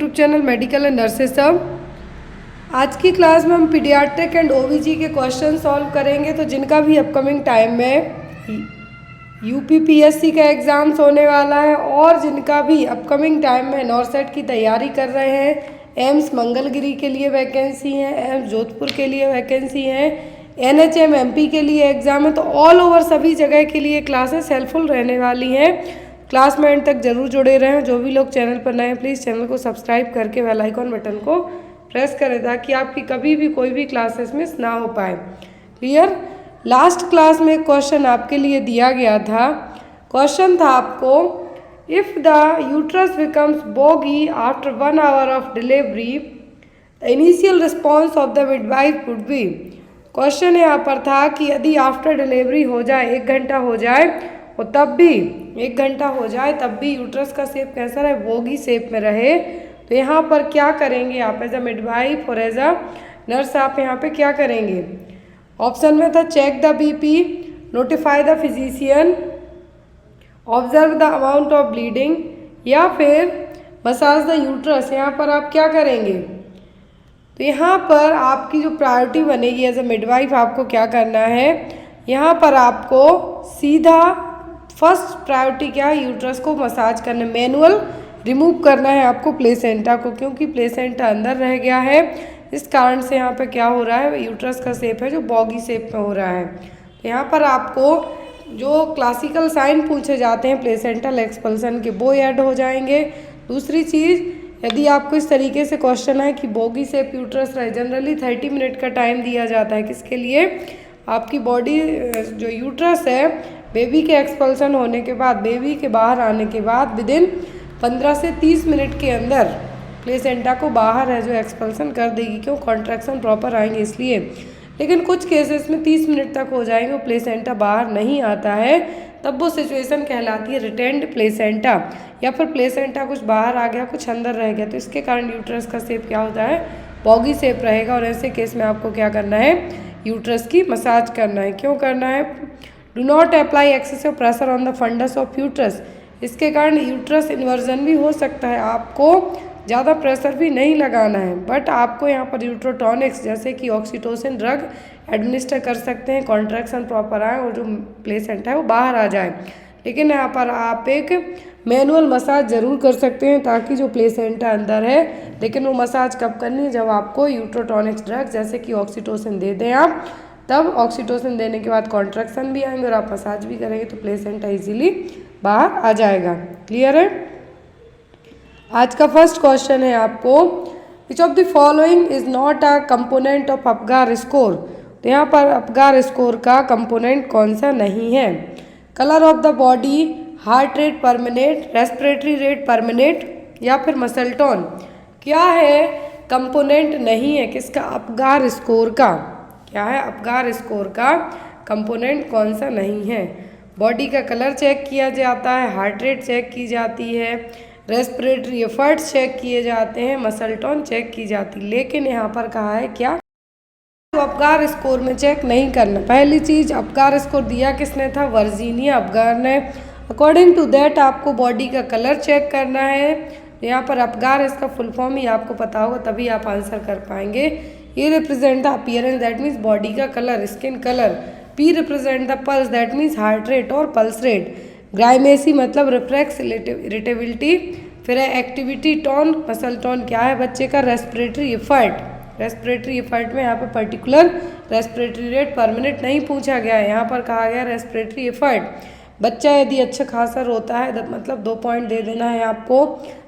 YouTube channel medical and nurses सब। आज की क्लास में हम पीडियाट्रिक एंड ओबीजी के क्वेश्चन सॉल्व करेंगे। तो जिनका भी अपकमिंग टाइम में यूपीपीएससी का एग्ज़ाम्स होने वाला है और जिनका भी अपकमिंग टाइम में नॉरसेट की तैयारी कर रहे हैं, एम्स मंगलगिरी के लिए वैकेंसी है, एम्स जोधपुर के लिए वैकेंसी है, एनएचएम एमपी के लिए एग्ज़ाम है, तो ऑल ओवर सभी जगह के लिए क्लासेस हेल्पफुल रहने वाली हैं। क्लास में एंड तक जरूर जुड़े रहें। जो भी लोग चैनल पर नए हैं प्लीज़ चैनल को सब्सक्राइब करके बेल आइकॉन बटन को प्रेस करें ताकि आपकी कभी भी कोई भी क्लासेस मिस ना हो पाए। क्लियर। लास्ट क्लास में क्वेश्चन आपके लिए दिया गया था। क्वेश्चन था आपको, if the uterus becomes bogie after 1 hour of delivery the initial response of the midwife would be. Question यहाँ पर था कि यदि आफ्टर डिलीवरी हो जाए, 1 घंटा हो जाए और तब भी 1 घंटा हो जाए तब भी यूट्रस का शेप कैसा रहे, बोगी शेप में रहे, तो यहाँ पर क्या करेंगे आप एज अ मिडवाइफ और एज अ नर्स आप यहाँ पे क्या करेंगे। ऑप्शन में था check the BP, notify the physician, observe the amount of bleeding या फिर मसाज द यूट्रस। यहाँ पर आप क्या करेंगे। तो यहाँ पर आपकी जो प्रायोरिटी बनेगी एज अ मिडवाइफ, आपको क्या करना है, यहाँ पर आपको सीधा फर्स्ट प्रायोरिटी क्या है, यूट्रस को मसाज करना, मैनुअल रिमूव करना है आपको प्लेसेंटा को, क्योंकि प्लेसेंटा अंदर रह गया है। इस कारण से यहाँ पे क्या हो रहा है, यूट्रस का शेप है जो बॉगी शेप में हो रहा है। तो यहाँ पर आपको जो क्लासिकल साइन पूछे जाते हैं प्लेसेंटल एक्सपल्सन के, वो ऐड हो जाएंगे। दूसरी चीज़, यदि आपको इस तरीके से क्वेश्चन है कि बोगी शेप यूट्रस रहे, जनरली 30 मिनट का टाइम दिया जाता है किसके लिए, आपकी बॉडी जो यूट्रस है बेबी के एक्सपल्सन होने के बाद, बेबी के बाहर आने के बाद विदिन 15 से 30 मिनट के अंदर प्लेसेंटा को बाहर है जो एक्सपल्सन कर देगी। क्यों, कॉन्ट्रैक्शन प्रॉपर आएंगे इसलिए। लेकिन कुछ केसेस में 30 मिनट तक हो जाएंगे और प्लेसेंटा बाहर नहीं आता है, तब वो सिचुएशन कहलाती है रिटेंड प्लेसेंटा, या फिर प्लेसेंटा कुछ बाहर आ गया कुछ अंदर रह गया, तो इसके कारण यूट्रस का शेप क्या होता है, बॉगी शेप रहेगा। और ऐसे केस में आपको क्या करना है, यूट्रस की मसाज करना है। क्यों करना है, do not apply excessive pressure on the fundus of uterus. इसके कारण यूट्रस इन्वर्जन भी हो सकता है, आपको ज़्यादा प्रेशर भी नहीं लगाना है, बट आपको यहाँ पर यूट्रोटॉनिक्स जैसे कि ऑक्सीटोसिन ड्रग एडमिनिस्टर कर सकते हैं, कॉन्ट्रैक्शन प्रॉपर आए और जो प्लेसेंटा है वो बाहर आ जाए। लेकिन यहाँ पर आप एक मैनुअल मसाज ज़रूर कर सकते हैं ताकि जो प्लेसेंटा अंदर है, लेकिन वो मसाज कब करनी है, जब आपको यूट्रोटॉनिक्स ड्रग जैसे कि ऑक्सीटोसिन दे दें आप, तब ऑक्सीटोसिन देने के बाद कॉन्ट्रैक्शन भी आएंगे और आप मसाज भी करेंगे तो प्लेसेंटा इजीली बाहर आ जाएगा। क्लियर है। आज का फर्स्ट क्वेश्चन है आपको, विच of the following is not a component of Apgar score. तो यहाँ पर अपगार स्कोर का कंपोनेंट कौन सा नहीं है। Colour of the body, heart rate per minute, respiratory rate per minute या फिर मसल टोन। क्या है कंपोनेंट नहीं है किसका, अपगार स्कोर का। क्या है, अपगार स्कोर का कंपोनेंट कौन सा नहीं है। बॉडी का कलर चेक किया जाता है, हार्ट रेट चेक की जाती है, रेस्पिरेटरी एफर्ट्स चेक किए जाते हैं, मसल टोन चेक की जाती है। लेकिन यहाँ पर कहा है क्या, तो अपगार स्कोर में चेक नहीं करना। पहली चीज़, अपगार स्कोर दिया किसने था, वर्जीनिया अपगार ने। अकॉर्डिंग टू दैट आपको बॉडी का कलर चेक करना है। यहाँ पर अपगार इसका फुल फॉर्म ही आपको पता होगा तभी आप आंसर कर पाएंगे। A represent the appearance that means body का colour, skin colour. P represent the pulse that means heart rate और पल्स रेट। ग्राइमेसी मतलब रिफ्लेक्स इरिटेबिलिटी। फिर है एक्टिविटी टोन, मसल टोन क्या है बच्चे का, रेस्पिरेटरी एफर्ट। रेस्पिरेटरी एफर्ट में यहाँ पे particular respiratory rate per minute नहीं पूछा गया है, यहाँ पर कहा गया रेस्पिरेटरी एफर्ट। बच्चा यदि अच्छा खासा रोता है मतलब 2 पॉइंट दे देना है आपको,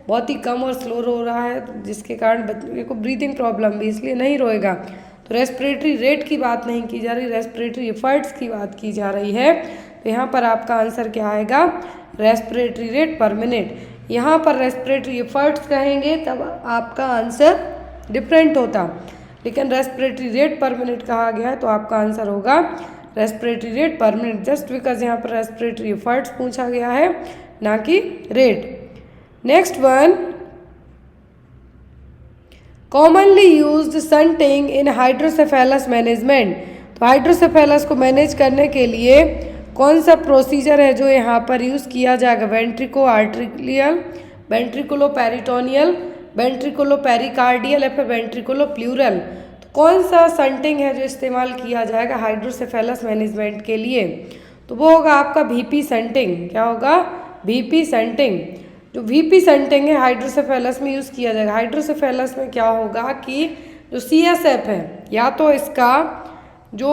बहुत ही कम और स्लो रो रहा है जिसके कारण बच्चे को ब्रीथिंग प्रॉब्लम भी, इसलिए नहीं रोएगा। तो रेस्पिरेटरी रेट की बात नहीं की जा रही, रेस्पिरेटरी एफर्ट्स की बात की जा रही है। तो यहाँ पर आपका आंसर क्या आएगा, रेस्पिरेटरी रेट पर मिनट। यहाँ पर रेस्पिरेटरी एफर्ट्स कहेंगे तब आपका आंसर डिफरेंट होता, लेकिन रेस्पिरेटरी रेट पर मिनट कहा गया है तो आपका आंसर होगा respiratory rate per minute, just because यहाँ पर रेस्पिरेटरी एफर्ट्स पूछा गया है ना कि rate. Next one, commonly used shunting in hydrocephalus management. तो हाइड्रोसेफेलस को मैनेज करने के लिए कौन सा प्रोसीजर है जो यहाँ पर यूज़ किया जाएगा, वेंट्रिको आर्ट्रियल, वेंट्रिकुलो पेरिटोनियल, वेंट्रिकुलो पेरिकार्डियल या फिर वेंट्रिकुलो प्लूरल। तो कौन सा संटिंग है जो इस्तेमाल किया जाएगा हाइड्रोसेफेलस मैनेजमेंट के लिए? तो वो होगा आपका वीपी संटिंग। क्या होगा? VP shunting. जो वीपी संटिंग है हाइड्रोसेफेलस में यूज़ किया जाएगा। हाइड्रोसेफेलस में क्या होगा कि जो सीएसएफ है या तो इसका जो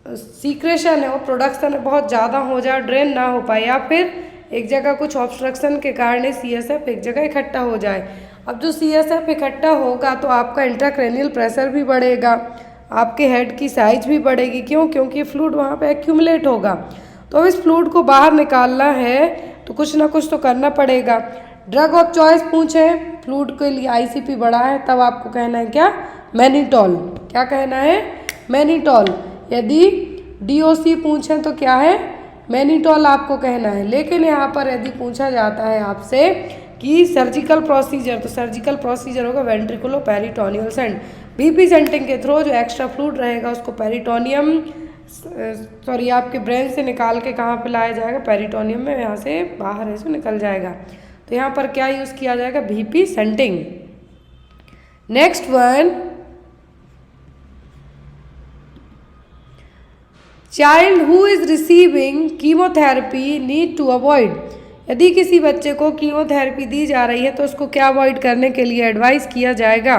सीक्रेशन है वो प्रोडक्शन बहुत ज़्यादा हो जाए, ड्रेन ना हो पाए, या फिर एक जगह कुछ ऑब्स्ट्रक्शन के कारण सीएसएफ एक जगह इकट्ठा हो जाए। अब जो सीएसएफ इकट्ठा होगा तो आपका इंट्राक्रैनियल प्रेशर भी बढ़ेगा, आपके हेड की साइज भी बढ़ेगी। क्यों? क्योंकि फ्लूइड वहाँ पे एक्यूमुलेट होगा। तो इस फ्लूइड को बाहर निकालना है तो कुछ ना कुछ तो करना पड़ेगा। ड्रग ऑफ चॉइस पूछे फ्लूइड के लिए आईसीपी बढ़ा है, तब आपको कहना है क्या? मैनिटॉल। क्या कहना है? मैनिटॉल। यदि डीओसी पूछें तो क्या है? मैनिटॉल आपको कहना है। लेकिन यहाँ पर यदि पूछा जाता है आपसे कि सर्जिकल प्रोसीजर, तो सर्जिकल प्रोसीजर होगा वेंट्रिकुलो पेरिटोनियल सेंट। वीपी सेंटिंग के थ्रू जो एक्स्ट्रा फ्लूइड रहेगा उसको पेरिटोनियम आपके ब्रेन से निकाल के कहाँ पे लाया जाएगा? पेरिटोनियम में, यहाँ से बाहर ऐसे निकल जाएगा। तो यहाँ पर क्या यूज़ किया जाएगा? VP shunting. Next one, child who is receiving chemotherapy need to avoid. यदि किसी बच्चे को कीमोथेरेपी दी जा रही है तो उसको क्या अवॉइड करने के लिए एडवाइस किया जाएगा?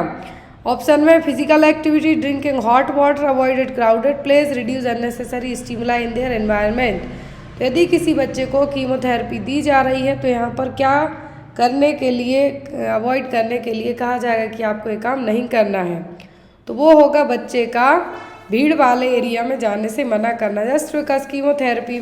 ऑप्शन में physical activity, drinking hot water, avoided crowded place, reduce unnecessary stimuli in their environment. तो यदि किसी बच्चे को कीमोथेरेपी दी जा रही है तो यहाँ पर क्या करने के लिए, अवॉइड करने के लिए कहा जाएगा कि आपको ये काम नहीं करना है? तो वो होगा बच्चे का भीड़ वाले एरिया में जाने से मना करना। जस्ट बिकॉज कीमोथेरेपी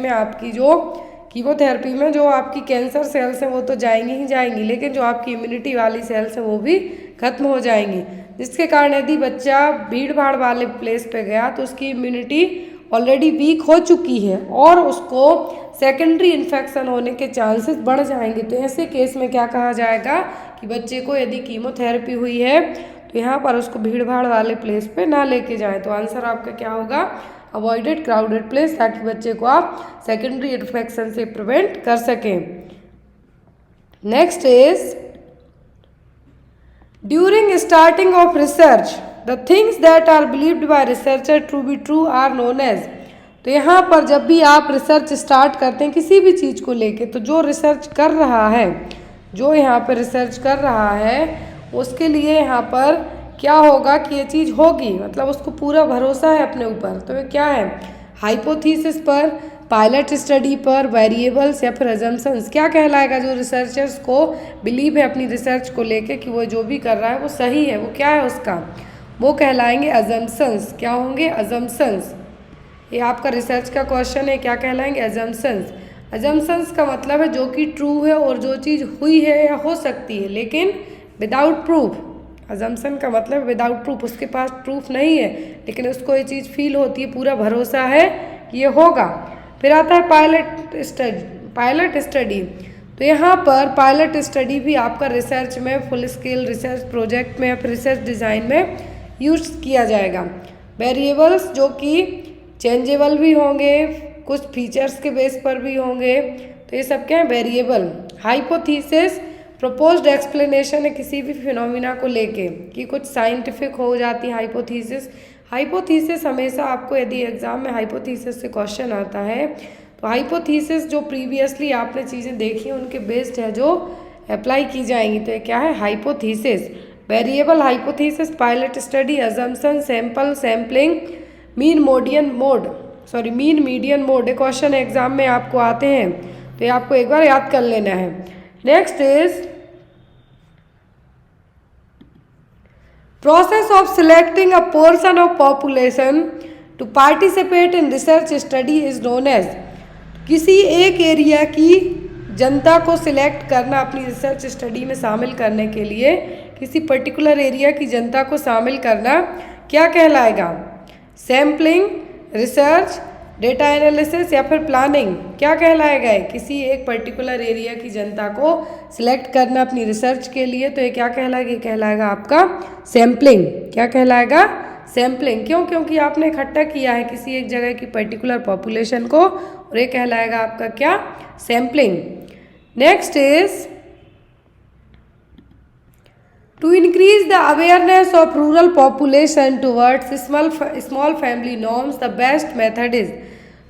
में जो आपकी कैंसर सेल्स हैं वो तो जाएंगी ही जाएंगी, लेकिन जो आपकी इम्यूनिटी वाली सेल्स हैं वो भी खत्म हो जाएंगी, जिसके कारण यदि बच्चा भीड़ भाड़ वाले प्लेस पे गया तो उसकी इम्यूनिटी ऑलरेडी वीक हो चुकी है और उसको सेकेंडरी इन्फेक्शन होने के चांसेस बढ़ जाएंगे। तो ऐसे केस में क्या कहा जाएगा कि बच्चे को यदि कीमोथेरेपी हुई है तो यहाँ पर उसको भीड़ भाड़ वाले प्लेस पे ना लेके जाएं। तो आंसर आपका क्या होगा? अवॉइडेड क्राउडेड प्लेस, ताकि बच्चे को आप सेकेंडरी इन्फेक्शन से प्रिवेंट कर सकें। Next is during starting of research the things that are believed by researcher to be true are known as. तो यहाँ पर जब भी आप रिसर्च स्टार्ट करते हैं किसी भी चीज़ को लेके, तो जो रिसर्च कर रहा है, जो यहाँ पर रिसर्च कर रहा है उसके लिए यहाँ पर क्या होगा कि ये चीज़ होगी, मतलब उसको पूरा भरोसा है अपने ऊपर। तो ये क्या है? हाइपोथीसिस पर, पायलट स्टडी पर, वेरिएबल्स या फिर अजम्पशंस। क्या कहलाएगा? जो रिसर्चर्स को बिलीव है अपनी रिसर्च को लेके कि वो जो भी कर रहा है वो सही है, वो क्या है उसका? वो कहलाएंगे अजम्पशंस। क्या होंगे? अजम्पशंस। ये आपका रिसर्च का क्वेश्चन है, क्या कहलाएंगे? अजम्पशंस। अजम्पशंस का मतलब है जो कि ट्रू है और जो चीज़ हुई है या हो सकती है लेकिन विदाउट प्रूफ। अजम्पशन का मतलब विदाउट प्रूफ, उसके पास प्रूफ नहीं है लेकिन उसको ये चीज़ फील होती है, पूरा भरोसा है कि ये होगा। फिर आता है पायलट स्टडी। तो यहाँ पर पायलट स्टडी भी आपका रिसर्च में, फुल स्केल रिसर्च प्रोजेक्ट में या फिर रिसर्च डिज़ाइन में यूज किया जाएगा। वेरिएबल्स जो कि चेंजेबल भी होंगे, कुछ फीचर्स के बेस पर भी होंगे, तो ये सब क्या है? वेरिएबल। हाइपोथीसिस प्रपोज्ड एक्सप्लेनेशन है किसी भी फिनोमिना को लेके कि कुछ साइंटिफिक हो जाती है हाइपोथीसिस। हाइपोथीसिस हमेशा आपको यदि एग्जाम में हाइपोथीसिस से क्वेश्चन आता है तो हाइपोथीसिस जो प्रीवियसली आपने चीज़ें देखी हैं उनके बेस्ड है जो अप्लाई की जाएंगी। तो ये क्या है? Hypothesis. Variable hypothesis, pilot study, assumption, sample, sampling, mean median mode. ये क्वेश्चन एग्जाम में आपको आते हैं तो ये आपको एक बार याद कर लेना है। Next is process of selecting a portion of population to participate in research study is known as. किसी एक एरिया की जनता को सिलेक्ट करना अपनी रिसर्च स्टडी में शामिल करने के लिए, किसी पर्टिकुलर एरिया की जनता को शामिल करना क्या कहलाएगा? सैम्पलिंग, रिसर्च, डेटा एनालिसिस या फिर प्लानिंग। क्या कहलाएगा? किसी एक पर्टिकुलर एरिया की जनता को सिलेक्ट करना अपनी रिसर्च के लिए, तो ये क्या कहलाएगा? ये कहलाएगा आपका सैम्पलिंग। क्या कहलाएगा? सैम्पलिंग। क्यों? क्योंकि आपने इकट्ठा किया है किसी एक जगह की पर्टिकुलर पॉपुलेशन को, और ये कहलाएगा आपका क्या? Sampling. Next is To increase the awareness of rural population towards small family norms, the best method is।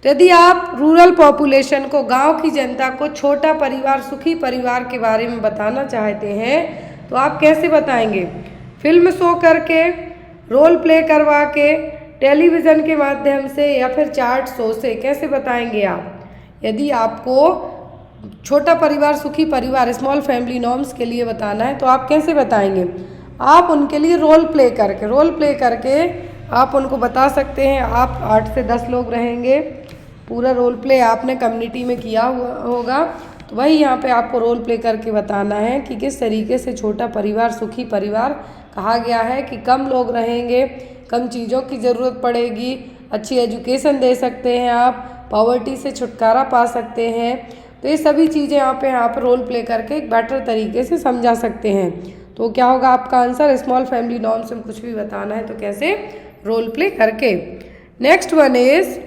तो यदि आप रूरल पॉपुलेशन को, गांव की जनता को छोटा परिवार, सुखी परिवार के बारे में बताना चाहते हैं तो आप कैसे बताएंगे? फिल्म शो करके, रोल प्ले करवा के, टेलीविज़न के माध्यम से या फिर चार्ट शो से, कैसे बताएंगे आप? यदि आपको छोटा परिवार, सुखी परिवार, स्मॉल फैमिली नॉर्म्स के लिए बताना है तो आप कैसे बताएंगे? आप उनके लिए रोल प्ले करके आप उनको बता सकते हैं। आप 8 से 10 लोग रहेंगे, पूरा रोल प्ले आपने कम्युनिटी में किया हुआ होगा, तो वही यहाँ पे आपको रोल प्ले करके बताना है कि किस तरीके से छोटा परिवार, सुखी परिवार कहा गया है कि कम लोग रहेंगे, कम चीज़ों की ज़रूरत पड़ेगी, अच्छी एजुकेशन दे सकते हैं आप, पॉवर्टी से छुटकारा पा सकते हैं। तो ये सभी चीज़ें आप रोल प्ले करके एक बेटर तरीके से समझा सकते हैं। तो क्या होगा आपका आंसर? स्मॉल फैमिली नॉर्म्स में कुछ भी बताना है तो कैसे? रोल प्ले करके। Next one is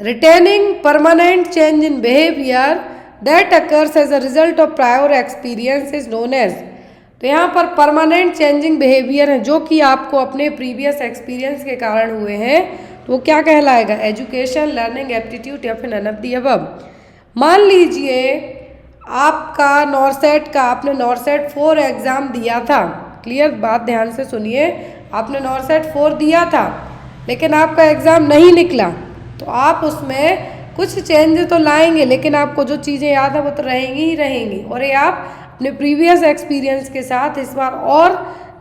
retaining permanent change in behaviour that occurs as a result of prior experience is known as. तो यहाँ पर परमानेंट चेंजिंग बिहेवियर है जो कि आपको अपने प्रीवियस एक्सपीरियंस के कारण हुए हैं, तो वो क्या कहलाएगा? एजुकेशन, लर्निंग, एप्टीट्यूड या फिर नन ऑफ द अबव। मान लीजिए आपका नॉरसेट का, आपने नॉरसेट 4 एग्ज़ाम दिया था, क्लियर बात ध्यान से सुनिए, आपने नॉरसेट 4 दिया था लेकिन आपका एग्ज़ाम नहीं निकला, तो आप उसमें कुछ चेंज तो लाएंगे लेकिन आपको जो चीज़ें याद है वो तो रहेंगी ही रहेंगी, और ये आप अपने प्रीवियस एक्सपीरियंस के साथ इस बार और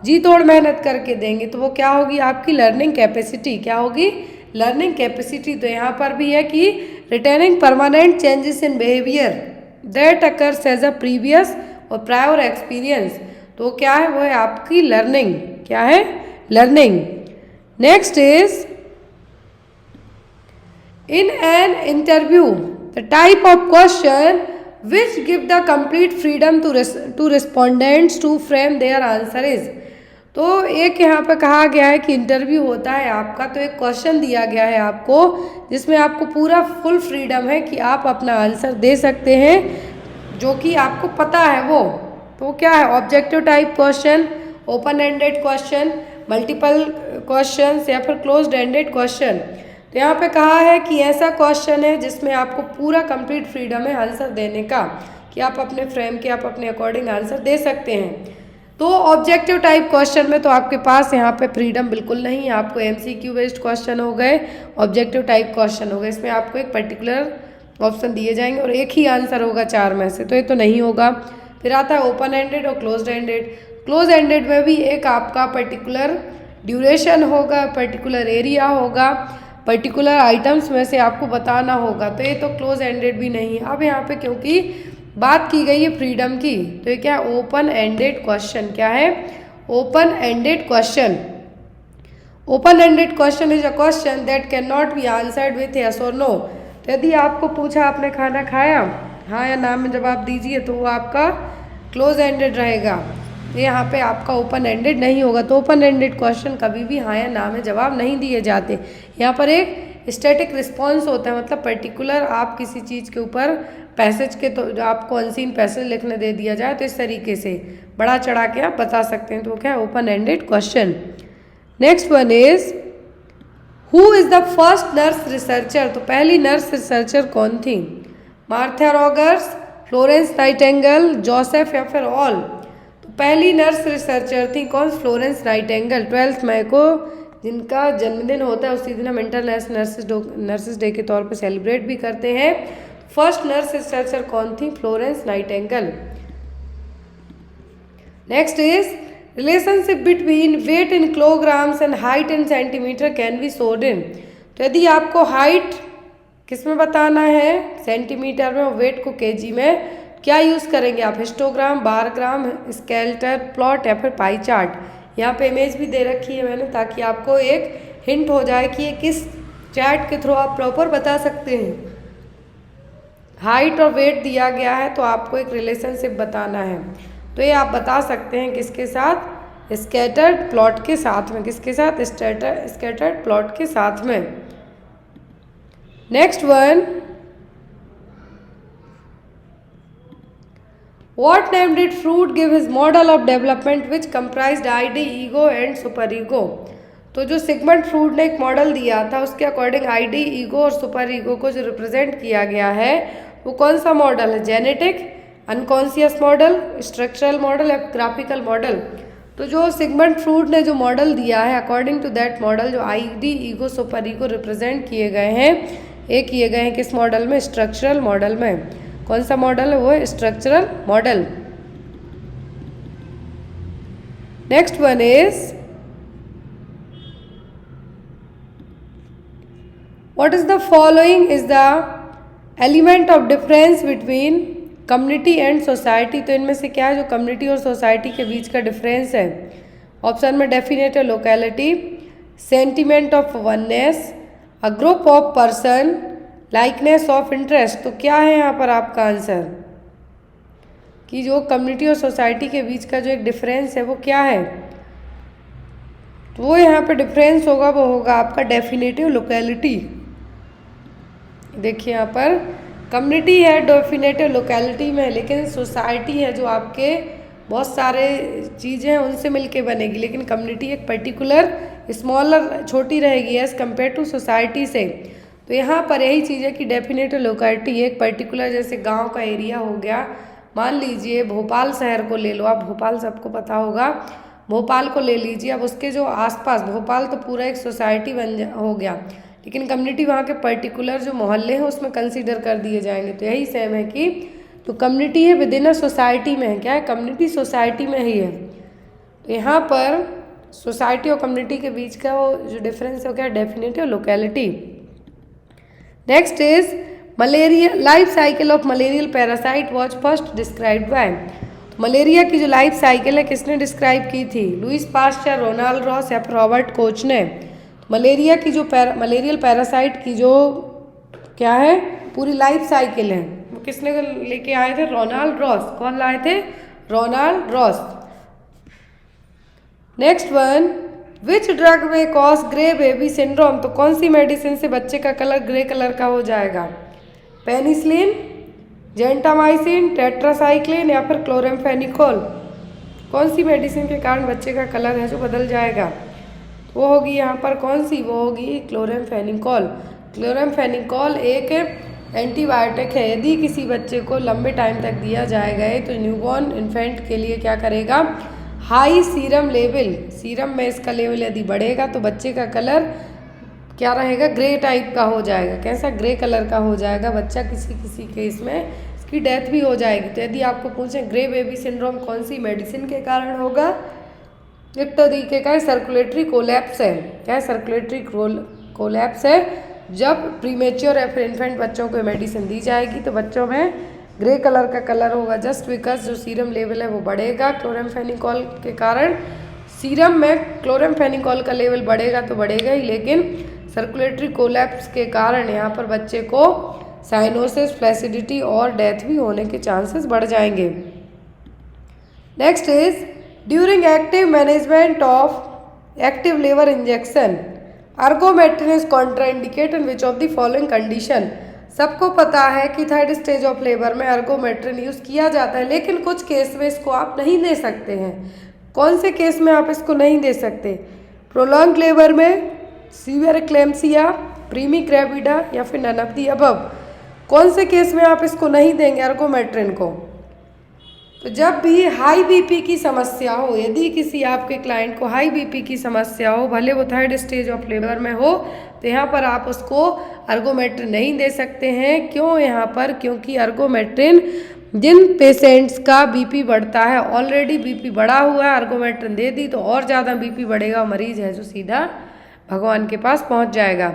जी तोड़ मेहनत करके देंगे, तो वो क्या होगी? आपकी लर्निंग कैपेसिटी। क्या होगी? Learning capacity. तो यहाँ पर भी है कि retaining permanent changes in behaviour that occurs as a previous और प्रायर एक्सपीरियंस, तो क्या है? वो है आपकी लर्निंग। क्या है? Learning. Next is in an interview the type of question which give the complete freedom to respondents to frame their answer is। तो एक यहाँ पे कहा गया है कि इंटरव्यू होता है आपका, तो एक क्वेश्चन दिया गया है आपको जिसमें आपको पूरा फुल फ्रीडम है कि आप अपना आंसर दे सकते हैं जो कि आपको पता है वो। तो क्या है? Objective type question, open ended question, multiple question या फिर क्लोज्ड एंडेड क्वेश्चन। तो यहाँ पे कहा है कि ऐसा क्वेश्चन है जिसमें आपको पूरा कंप्लीट फ्रीडम है आंसर देने का, कि आप अपने फ्रेम के, आप अपने अकॉर्डिंग आंसर दे सकते हैं। तो ऑब्जेक्टिव टाइप क्वेश्चन में तो आपके पास यहाँ पे फ्रीडम बिल्कुल नहीं है, आपको MCQ बेस्ड क्वेश्चन हो गए, ऑब्जेक्टिव टाइप क्वेश्चन हो गए, इसमें आपको एक पर्टिकुलर ऑप्शन दिए जाएंगे और एक ही आंसर होगा 4 में से, तो ये तो नहीं होगा। फिर आता है ओपन एंडेड और क्लोज एंडेड। क्लोज एंडेड में भी एक आपका पर्टिकुलर ड्यूरेशन होगा, पर्टिकुलर एरिया होगा, पर्टिकुलर आइटम्स में से आपको बताना होगा, तो ये तो क्लोज एंडेड भी नहीं है। अब यहाँ पे क्योंकि बात की गई है फ्रीडम की, तो ये क्या है? Open ended question. क्या है? Open ended question. Open ended question is a question that can not be answered with yes और नो। तो यदि आपको पूछा आपने खाना खाया, हाँ या ना में जवाब दीजिए, तो वो आपका क्लोज एंडेड रहेगा, यहाँ पे आपका ओपन एंडेड नहीं होगा। तो ओपन एंडेड क्वेश्चन कभी भी हाँ या ना में जवाब नहीं दिए जाते। यहाँ पर एक स्टैटिक रिस्पॉन्स होता है, मतलब पर्टिकुलर आप किसी चीज़ के ऊपर पैसेज के, तो जो आपको अनसीन पैसेज लिखने दे दिया जाए तो इस तरीके से बढ़ा चढ़ा के आप बता सकते हैं, तो क्या है? Open ended question. Next one is who is the first nurse researcher. तो पहली नर्स रिसर्चर कौन थी? Martha Rogers, Florence Nightingale, Joseph या फिर ऑल। तो पहली नर्स रिसर्चर थी कौन? Florence Nightingale. 12 मई को जिनका जन्मदिन होता है उसी दिन हम इंटरनेशनल नर्सेज डे के तौर पे सेलिब्रेट भी करते हैं। फर्स्ट नर्स रिसर्चर कौन थी? Florence Nightingale. Next is relationship between weight in kilograms and height in centimetre can be showed in. तो यदि आपको हाइट किस में बताना है? सेंटीमीटर में, और वेट को केजी में, क्या यूज़ करेंगे आप? हिस्टोग्राम, बारग्राम, स्केलेटल प्लॉट या फिर पाई चार्ट। यहाँ पे इमेज भी दे रखी है मैंने ताकि आपको एक हिंट हो जाए कि ये किस चार्ट के थ्रू आप प्रॉपर बता सकते हैं। हाइट और वेट दिया गया है तो आपको एक रिलेशनशिप बताना है, तो ये आप बता सकते हैं किसके साथ? स्कैटर्ड प्लॉट के साथ में। किसके साथ? स्कैटर्ड प्लॉट के साथ में। Next one, What name did Freud give his model of development which comprised ID, ego and superego? तो जो सिगमंड फ्रूड ने एक मॉडल दिया था उसके अकॉर्डिंग आईडी, ईगो और सुपर ईगो को जो रिप्रेजेंट किया गया है वो कौन सा मॉडल है? Genetic, unconscious model, structural model या ग्राफिकल मॉडल? तो जो सिगमंड फ्रूड ने जो मॉडल दिया है अकॉर्डिंग टू दैट मॉडल जो ID, ego, super ego represent किए गए हैं, ये किए गए हैं किस मॉडल में? स्ट्रक्चरल मॉडल में। कौन सा मॉडल है? वो है structural model. Next one is what is the following is the element of difference between community and society? तो इनमें से क्या है जो कम्युनिटी और सोसाइटी के बीच का डिफरेंस है? ऑप्शन में definite locality, sentiment of oneness, a group of person, likeness of interest. तो क्या है यहाँ पर आपका आंसर कि जो कम्युनिटी और सोसाइटी के बीच का जो एक डिफरेंस है वो क्या है? तो वो यहाँ पे डिफरेंस होगा वो होगा आपका डेफिनेटिव लोकेलिटी। देखिए यहाँ पर कम्युनिटी है डेफिनेटिव लोकेलिटी में, लेकिन सोसाइटी है जो आपके बहुत सारे चीज़ें हैं उनसे मिलके बनेगी, लेकिन कम्युनिटी एक पर्टिकुलर स्मॉलर छोटी रहेगी एज़ कम्पेयर टू सोसाइटी से। तो यहाँ पर यही चीज़ है कि डेफिनेटिव लोकेलिटी एक पर्टिकुलर जैसे गांव का एरिया हो गया, मान लीजिए भोपाल शहर को ले लो आप, भोपाल सबको पता होगा, भोपाल को ले लीजिए। अब उसके जो आसपास भोपाल तो पूरा एक सोसाइटी हो गया, लेकिन कम्युनिटी वहाँ के पर्टिकुलर जो मोहल्ले हैं उसमें कंसीडर कर दिए जाएंगे। तो यही सेम है कि तो कम्युनिटी है विद इन अ सोसाइटी में है, क्या है? कम्युनिटी सोसाइटी में ही है। तो यहाँ पर सोसाइटी और कम्युनिटी के बीच का वो जो डिफरेंस है वो क्या? Definitive locality. Next is malaria, life cycle of malarial parasite was first described bye. Malaria की जो लाइफ साइकिल है किसने डिस्क्राइब की थी? लुईस पास्चर, रोनाल्ड रॉस या फिर रॉबर्ट कोच ने? मलेरिया की जो मलेरियल पैरासाइट की जो क्या है पूरी लाइफ साइकिल है वो किसने लेके आए थे? Ronald Ross. कौन लाए थे? Ronald Ross. Next one, which drug may cause grey baby syndrome? तो कौन सी मेडिसिन से बच्चे का कलर ग्रे कलर का हो जाएगा? पेनिसिलिन, जेंटामाइसिन, टेट्रासाइक्लिन या फिर क्लोरेम्फेनिकोल? कौन सी मेडिसिन के कारण बच्चे का कलर है जो बदल जाएगा? वो होगी यहाँ पर कौन सी? वो होगी क्लोरेम्फेनिकोल। क्लोरेम्फेनिकोल एक एंटीबायोटिक है, यदि किसी बच्चे को लंबे टाइम तक दिया जाएगा तो न्यूबॉर्न इन्फेंट के लिए क्या करेगा? हाई सीरम लेवल, सीरम में इसका लेवल यदि बढ़ेगा तो बच्चे का कलर क्या रहेगा? ग्रे टाइप का हो जाएगा। कैसा? ग्रे कलर का हो जाएगा। बच्चा किसी किसी केस में इसकी डेथ भी हो जाएगी। तो यदि आपको पूछें ग्रे बेबी सिंड्रोम कौन सी मेडिसिन के कारण होगा, एक तरीके का सर्कुलेटरी कोलैप्स है। क्या है? सर्कुलेटरी कोलैप्स है। जब प्रीमेच्योर या फिर इन्फेंट बच्चों को मेडिसिन दी जाएगी तो बच्चों में ग्रे कलर का कलर होगा, जस्ट बिकॉज जो सीरम लेवल है वो बढ़ेगा क्लोरेम्फेनिकोल के कारण। सीरम में क्लोरेम्फेनिकोल का लेवल बढ़ेगा तो बढ़ेगा ही, लेकिन सर्कुलेटरी कोलैप्स के कारण यहाँ पर बच्चे को साइनोसिस, फ्लैसिडिटी और डेथ भी होने के चांसेस बढ़ जाएंगे। Next is during active management of active labour injection ergometrine is contraindicate in which of the following condition? सबको पता है कि थर्ड स्टेज ऑफ लेबर में अर्गोमेट्रिन यूज़ किया जाता है, लेकिन कुछ केस में इसको आप नहीं दे सकते हैं। कौन से केस में आप इसको नहीं दे सकते? प्रोलॉन्ग लेबर में, सीवियर एक्लेम्सिया, प्रीमी ग्रेविडा या फिर नन ऑफ द अबव? कौन से केस में आप इसको नहीं देंगे अर्गोमेट्रिन को? तो जब भी हाई बीपी की समस्या हो, यदि किसी आपके क्लाइंट को हाई बीपी की समस्या हो, भले वो थर्ड स्टेज ऑफ लेबर में हो, तो यहाँ पर आप उसको अर्गोमेट्रिन नहीं दे सकते हैं। क्यों यहाँ पर? क्योंकि अर्गोमेट्रिन जिन पेशेंट्स का बीपी बढ़ता है, ऑलरेडी बीपी बढ़ा हुआ है, अर्गोमेट्रिन दे दी तो और ज़्यादा बीपी बढ़ेगा, मरीज है जो सीधा भगवान के पास पहुँच जाएगा।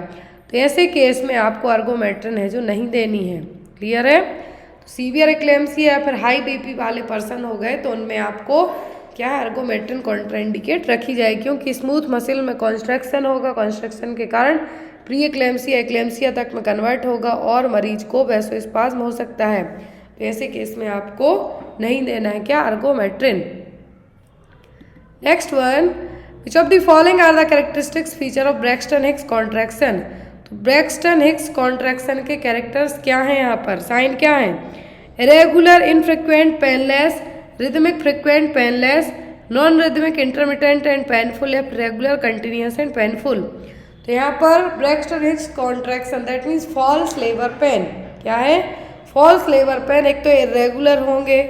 तो ऐसे केस में आपको अर्गोमेट्रिन है जो नहीं देनी है। क्लियर है? सीवियर एक्लेम्सिया या फिर हाई बीपी वाले पर्सन हो गए तो उनमें आपको क्या है? अर्गोमेट्रिन कॉन्ट्राइंडिकेट रखी जाए, क्योंकि स्मूथ मसल में कॉन्स्ट्रक्शन होगा, कॉन्स्ट्रक्शन के कारण प्री एक्लेम्सिया एक्लेम्सिया तक में कन्वर्ट होगा और मरीज को वैसोस्पाज्म हो सकता है। तो ऐसे केस में आपको नहीं देना है क्या? Ergometrine. Next one, which of the following are the characteristics feature of Braxton Hicks contraction? तो ब्रैक्सटन हिक्स कॉन्ट्रैक्शन के कैरेक्टर्स क्या हैं? यहाँ पर साइन क्या है? Irregular infrequent painless, rhythmic frequent painless, non rhythmic intermittent and painful या regular continuous and painful. तो यहाँ पर Braxton Hicks contraction that means false labour pain. क्या है? False labour pain. एक तो इरेगुलर होंगे,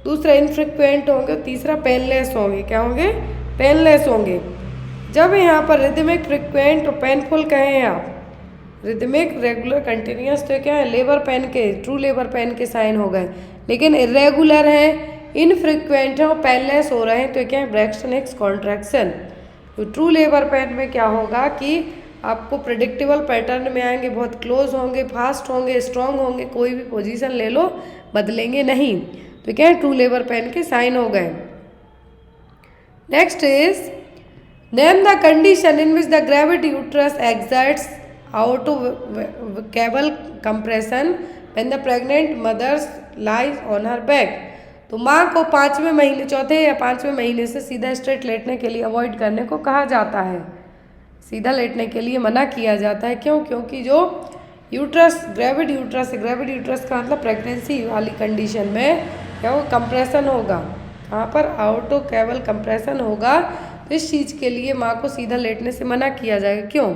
दूसरा इनफ्रिक्वेंट होंगे, तीसरा पेनलेस होंगे। क्या होंगे? पेनलेस होंगे। जब यहाँ पर रिदमिक फ्रिक्वेंट और पेनफुल कहें आप, रिदमिक रेगुलर कंटिन्यूस, तो क्या है? लेबर पेन के, ट्रू लेबर पेन के साइन हो गए। लेकिन इरेगुलर हैं, इनफ्रिक्वेंट है और पेनलेस हो रहे हैं, तो क्या है? Braxton Hicks contraction. तो ट्रू लेबर पेन में क्या होगा कि आपको प्रेडिक्टेबल पैटर्न में आएंगे, बहुत क्लोज होंगे, फास्ट होंगे, स्ट्रॉन्ग होंगे, कोई भी पोजीशन ले लो बदलेंगे नहीं। तो क्या है? ट्रू लेबर पेन के साइन हो गए। Next is name the condition in which the gravity uterus exerts आउटोवोकेबल compression when the pregnant mothers lies on her back. तो माँ को 5वें महीने, चौथे या 5वें महीने से सीधा स्ट्रेट लेटने के लिए अवॉइड करने को कहा जाता है। सीधा लेटने के लिए मना किया जाता है। क्यों? क्योंकि जो यूट्रस, ग्रेविड यूट्रस है, ग्रेविड यूट्रस का मतलब प्रेगनेंसी वाली कंडीशन में क्या वो कंप्रेशन होगा, वहाँ पर आउटोकेबल कंप्रेशन होगा। तो इस चीज़ के लिए माँ को सीधा लेटने से मना किया जाएगा। क्यों?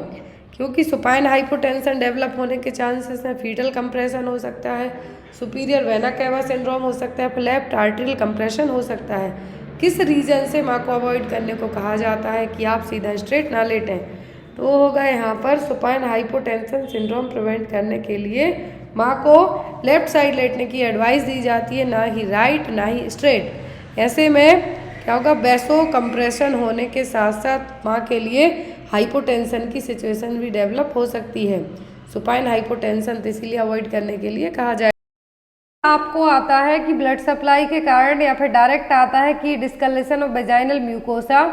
क्योंकि सुपाइन हाइपोटेंशन डेवलप होने के चांसेस हैं, फीटल कंप्रेशन हो सकता है, सुपीरियर वेना कैवा सिंड्रोम हो सकता है, लेफ्ट आर्टेरियल कंप्रेशन हो सकता है। किस रीजन से माँ को अवॉइड करने को कहा जाता है कि आप सीधा स्ट्रेट ना लेटें? तो होगा यहाँ पर सुपाइन हाइपोटेंशन सिंड्रोम प्रिवेंट करने के लिए माँ को लेफ्ट साइड लेटने की एडवाइस दी जाती है, ना ही राइट ना ही स्ट्रेट। ऐसे में क्या होगा? वैसो कंप्रेशन होने के साथ साथ माँ के लिए हाइपोटेंशन की सिचुएशन भी डेवलप हो सकती है। सुपाइन हाइपोटेंशन तो इसीलिए अवॉइड करने के लिए कहा जाए। आपको आता है कि ब्लड सप्लाई के कारण, या फिर डायरेक्ट आता है कि डिस्कलेशन ऑफ वेजाइनल म्यूकोसा,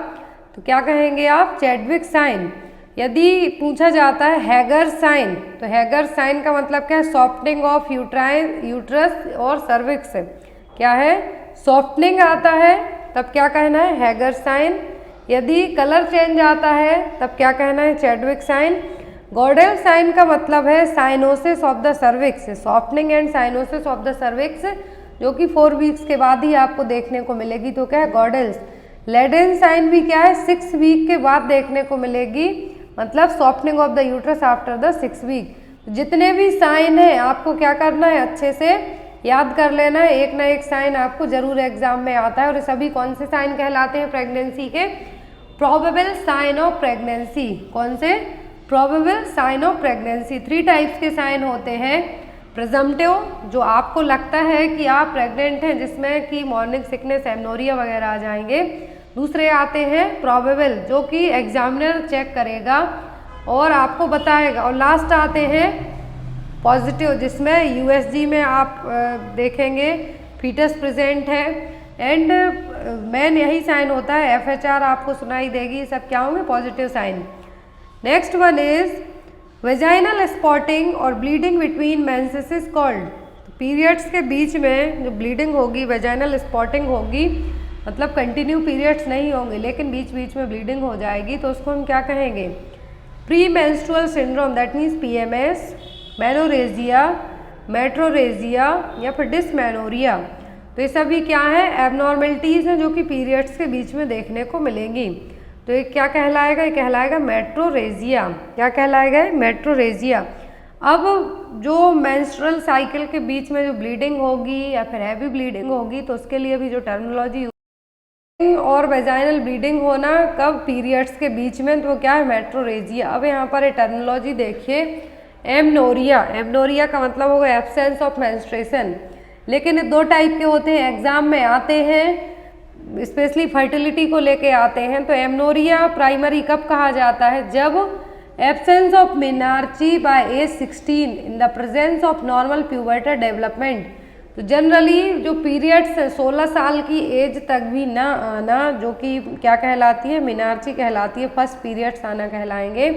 तो क्या कहेंगे आप? Chadwick sign. यदि पूछा जाता है हैगर साइन, तो हैगर साइन का मतलब क्या है? सॉफ्टनिंग ऑफ यूट्रस और सर्विक्स। क्या है? सॉफ्टनिंग आता है, तब क्या कहना है? Hegar sign. यदि कलर चेंज आता है तब क्या कहना है? Chadwick sign. गॉडेल साइन का मतलब है cyanosis of the cervix, softening and cyanosis of the cervix, जो कि 4 वीक्स के बाद ही आपको देखने को मिलेगी। तो क्या है? गॉडेल्स। लेडेन साइन भी क्या है? 6 वीक के बाद देखने को मिलेगी, मतलब softening of the uterus after the 6 week. जितने भी साइन है आपको क्या करना है? अच्छे से याद कर लेना है। एक ना एक साइन आपको जरूर एग्जाम में आता है। और सभी कौन से साइन कहलाते हैं प्रेगनेंसी के? Probable sign of pregnancy. कौन से? Probable sign of pregnancy. 3 types के साइन होते हैं। प्रिजम्पटिव, जो आपको लगता है कि आप प्रेग्नेंट हैं, जिसमें कि मॉर्निंग सिकनेस, एमनोरिया वगैरह आ जाएंगे। दूसरे आते हैं प्रोबेबल, जो कि एग्जामिनर चेक करेगा और आपको बताएगा। और लास्ट आते हैं पॉजिटिव, जिसमें यूएसजी में आप देखेंगे फीटस प्रेजेंट है। एंड मेन यही साइन होता है। एफएचआर आपको सुनाई देगी। ये सब क्या होंगे? Positive sign. Next one is vaginal spotting और bleeding between menses is called. Periods के बीच में जो ब्लीडिंग होगी, वेजाइनल स्पॉटिंग होगी, मतलब कंटिन्यू पीरियड्स नहीं होंगे लेकिन बीच बीच में ब्लीडिंग हो जाएगी, तो उसको हम क्या कहेंगे? Pre menstrual syndrome, that means PMS, menorrhagia, metrorrhagia या फिर डिसमेनोरिया। तो ये सभी क्या है? एबनॉर्मलिटीज़ हैं जो कि पीरियड्स के बीच में देखने को मिलेंगी। तो ये क्या कहलाएगा? ये कहलाएगा मेट्रोरेजिया। क्या कहलाएगा? मेट्रोरेजिया। अब जो मेंस्ट्रुअल साइकिल के बीच में जो ब्लीडिंग होगी या फिर हैवी ब्लीडिंग होगी, तो उसके लिए भी जो टर्मिनोलॉजी और वेजाइनल ब्लीडिंग होना कब? पीरियड्स के बीच में, तो क्या है? मेट्रोरेजिया। अब यहाँ पर ये टर्मिनोलॉजी देखिए। एमनोरिया, एमनोरिया का मतलब होगा एब्सेंस ऑफ मेंस्ट्रुएशन। लेकिन ये 2 टाइप के होते हैं, एग्जाम में आते हैं, स्पेशली फर्टिलिटी को लेके आते हैं। तो एमनोरिया प्राइमरी कब कहा जाता है? जब absence of menarche by age 16 in the presence of normal pubertal development. तो जनरली जो पीरियड्स 16 साल की एज तक भी ना आना, जो कि क्या कहलाती है? मेनार्ची कहलाती है। फर्स्ट पीरियड्स आना कहलाएंगे।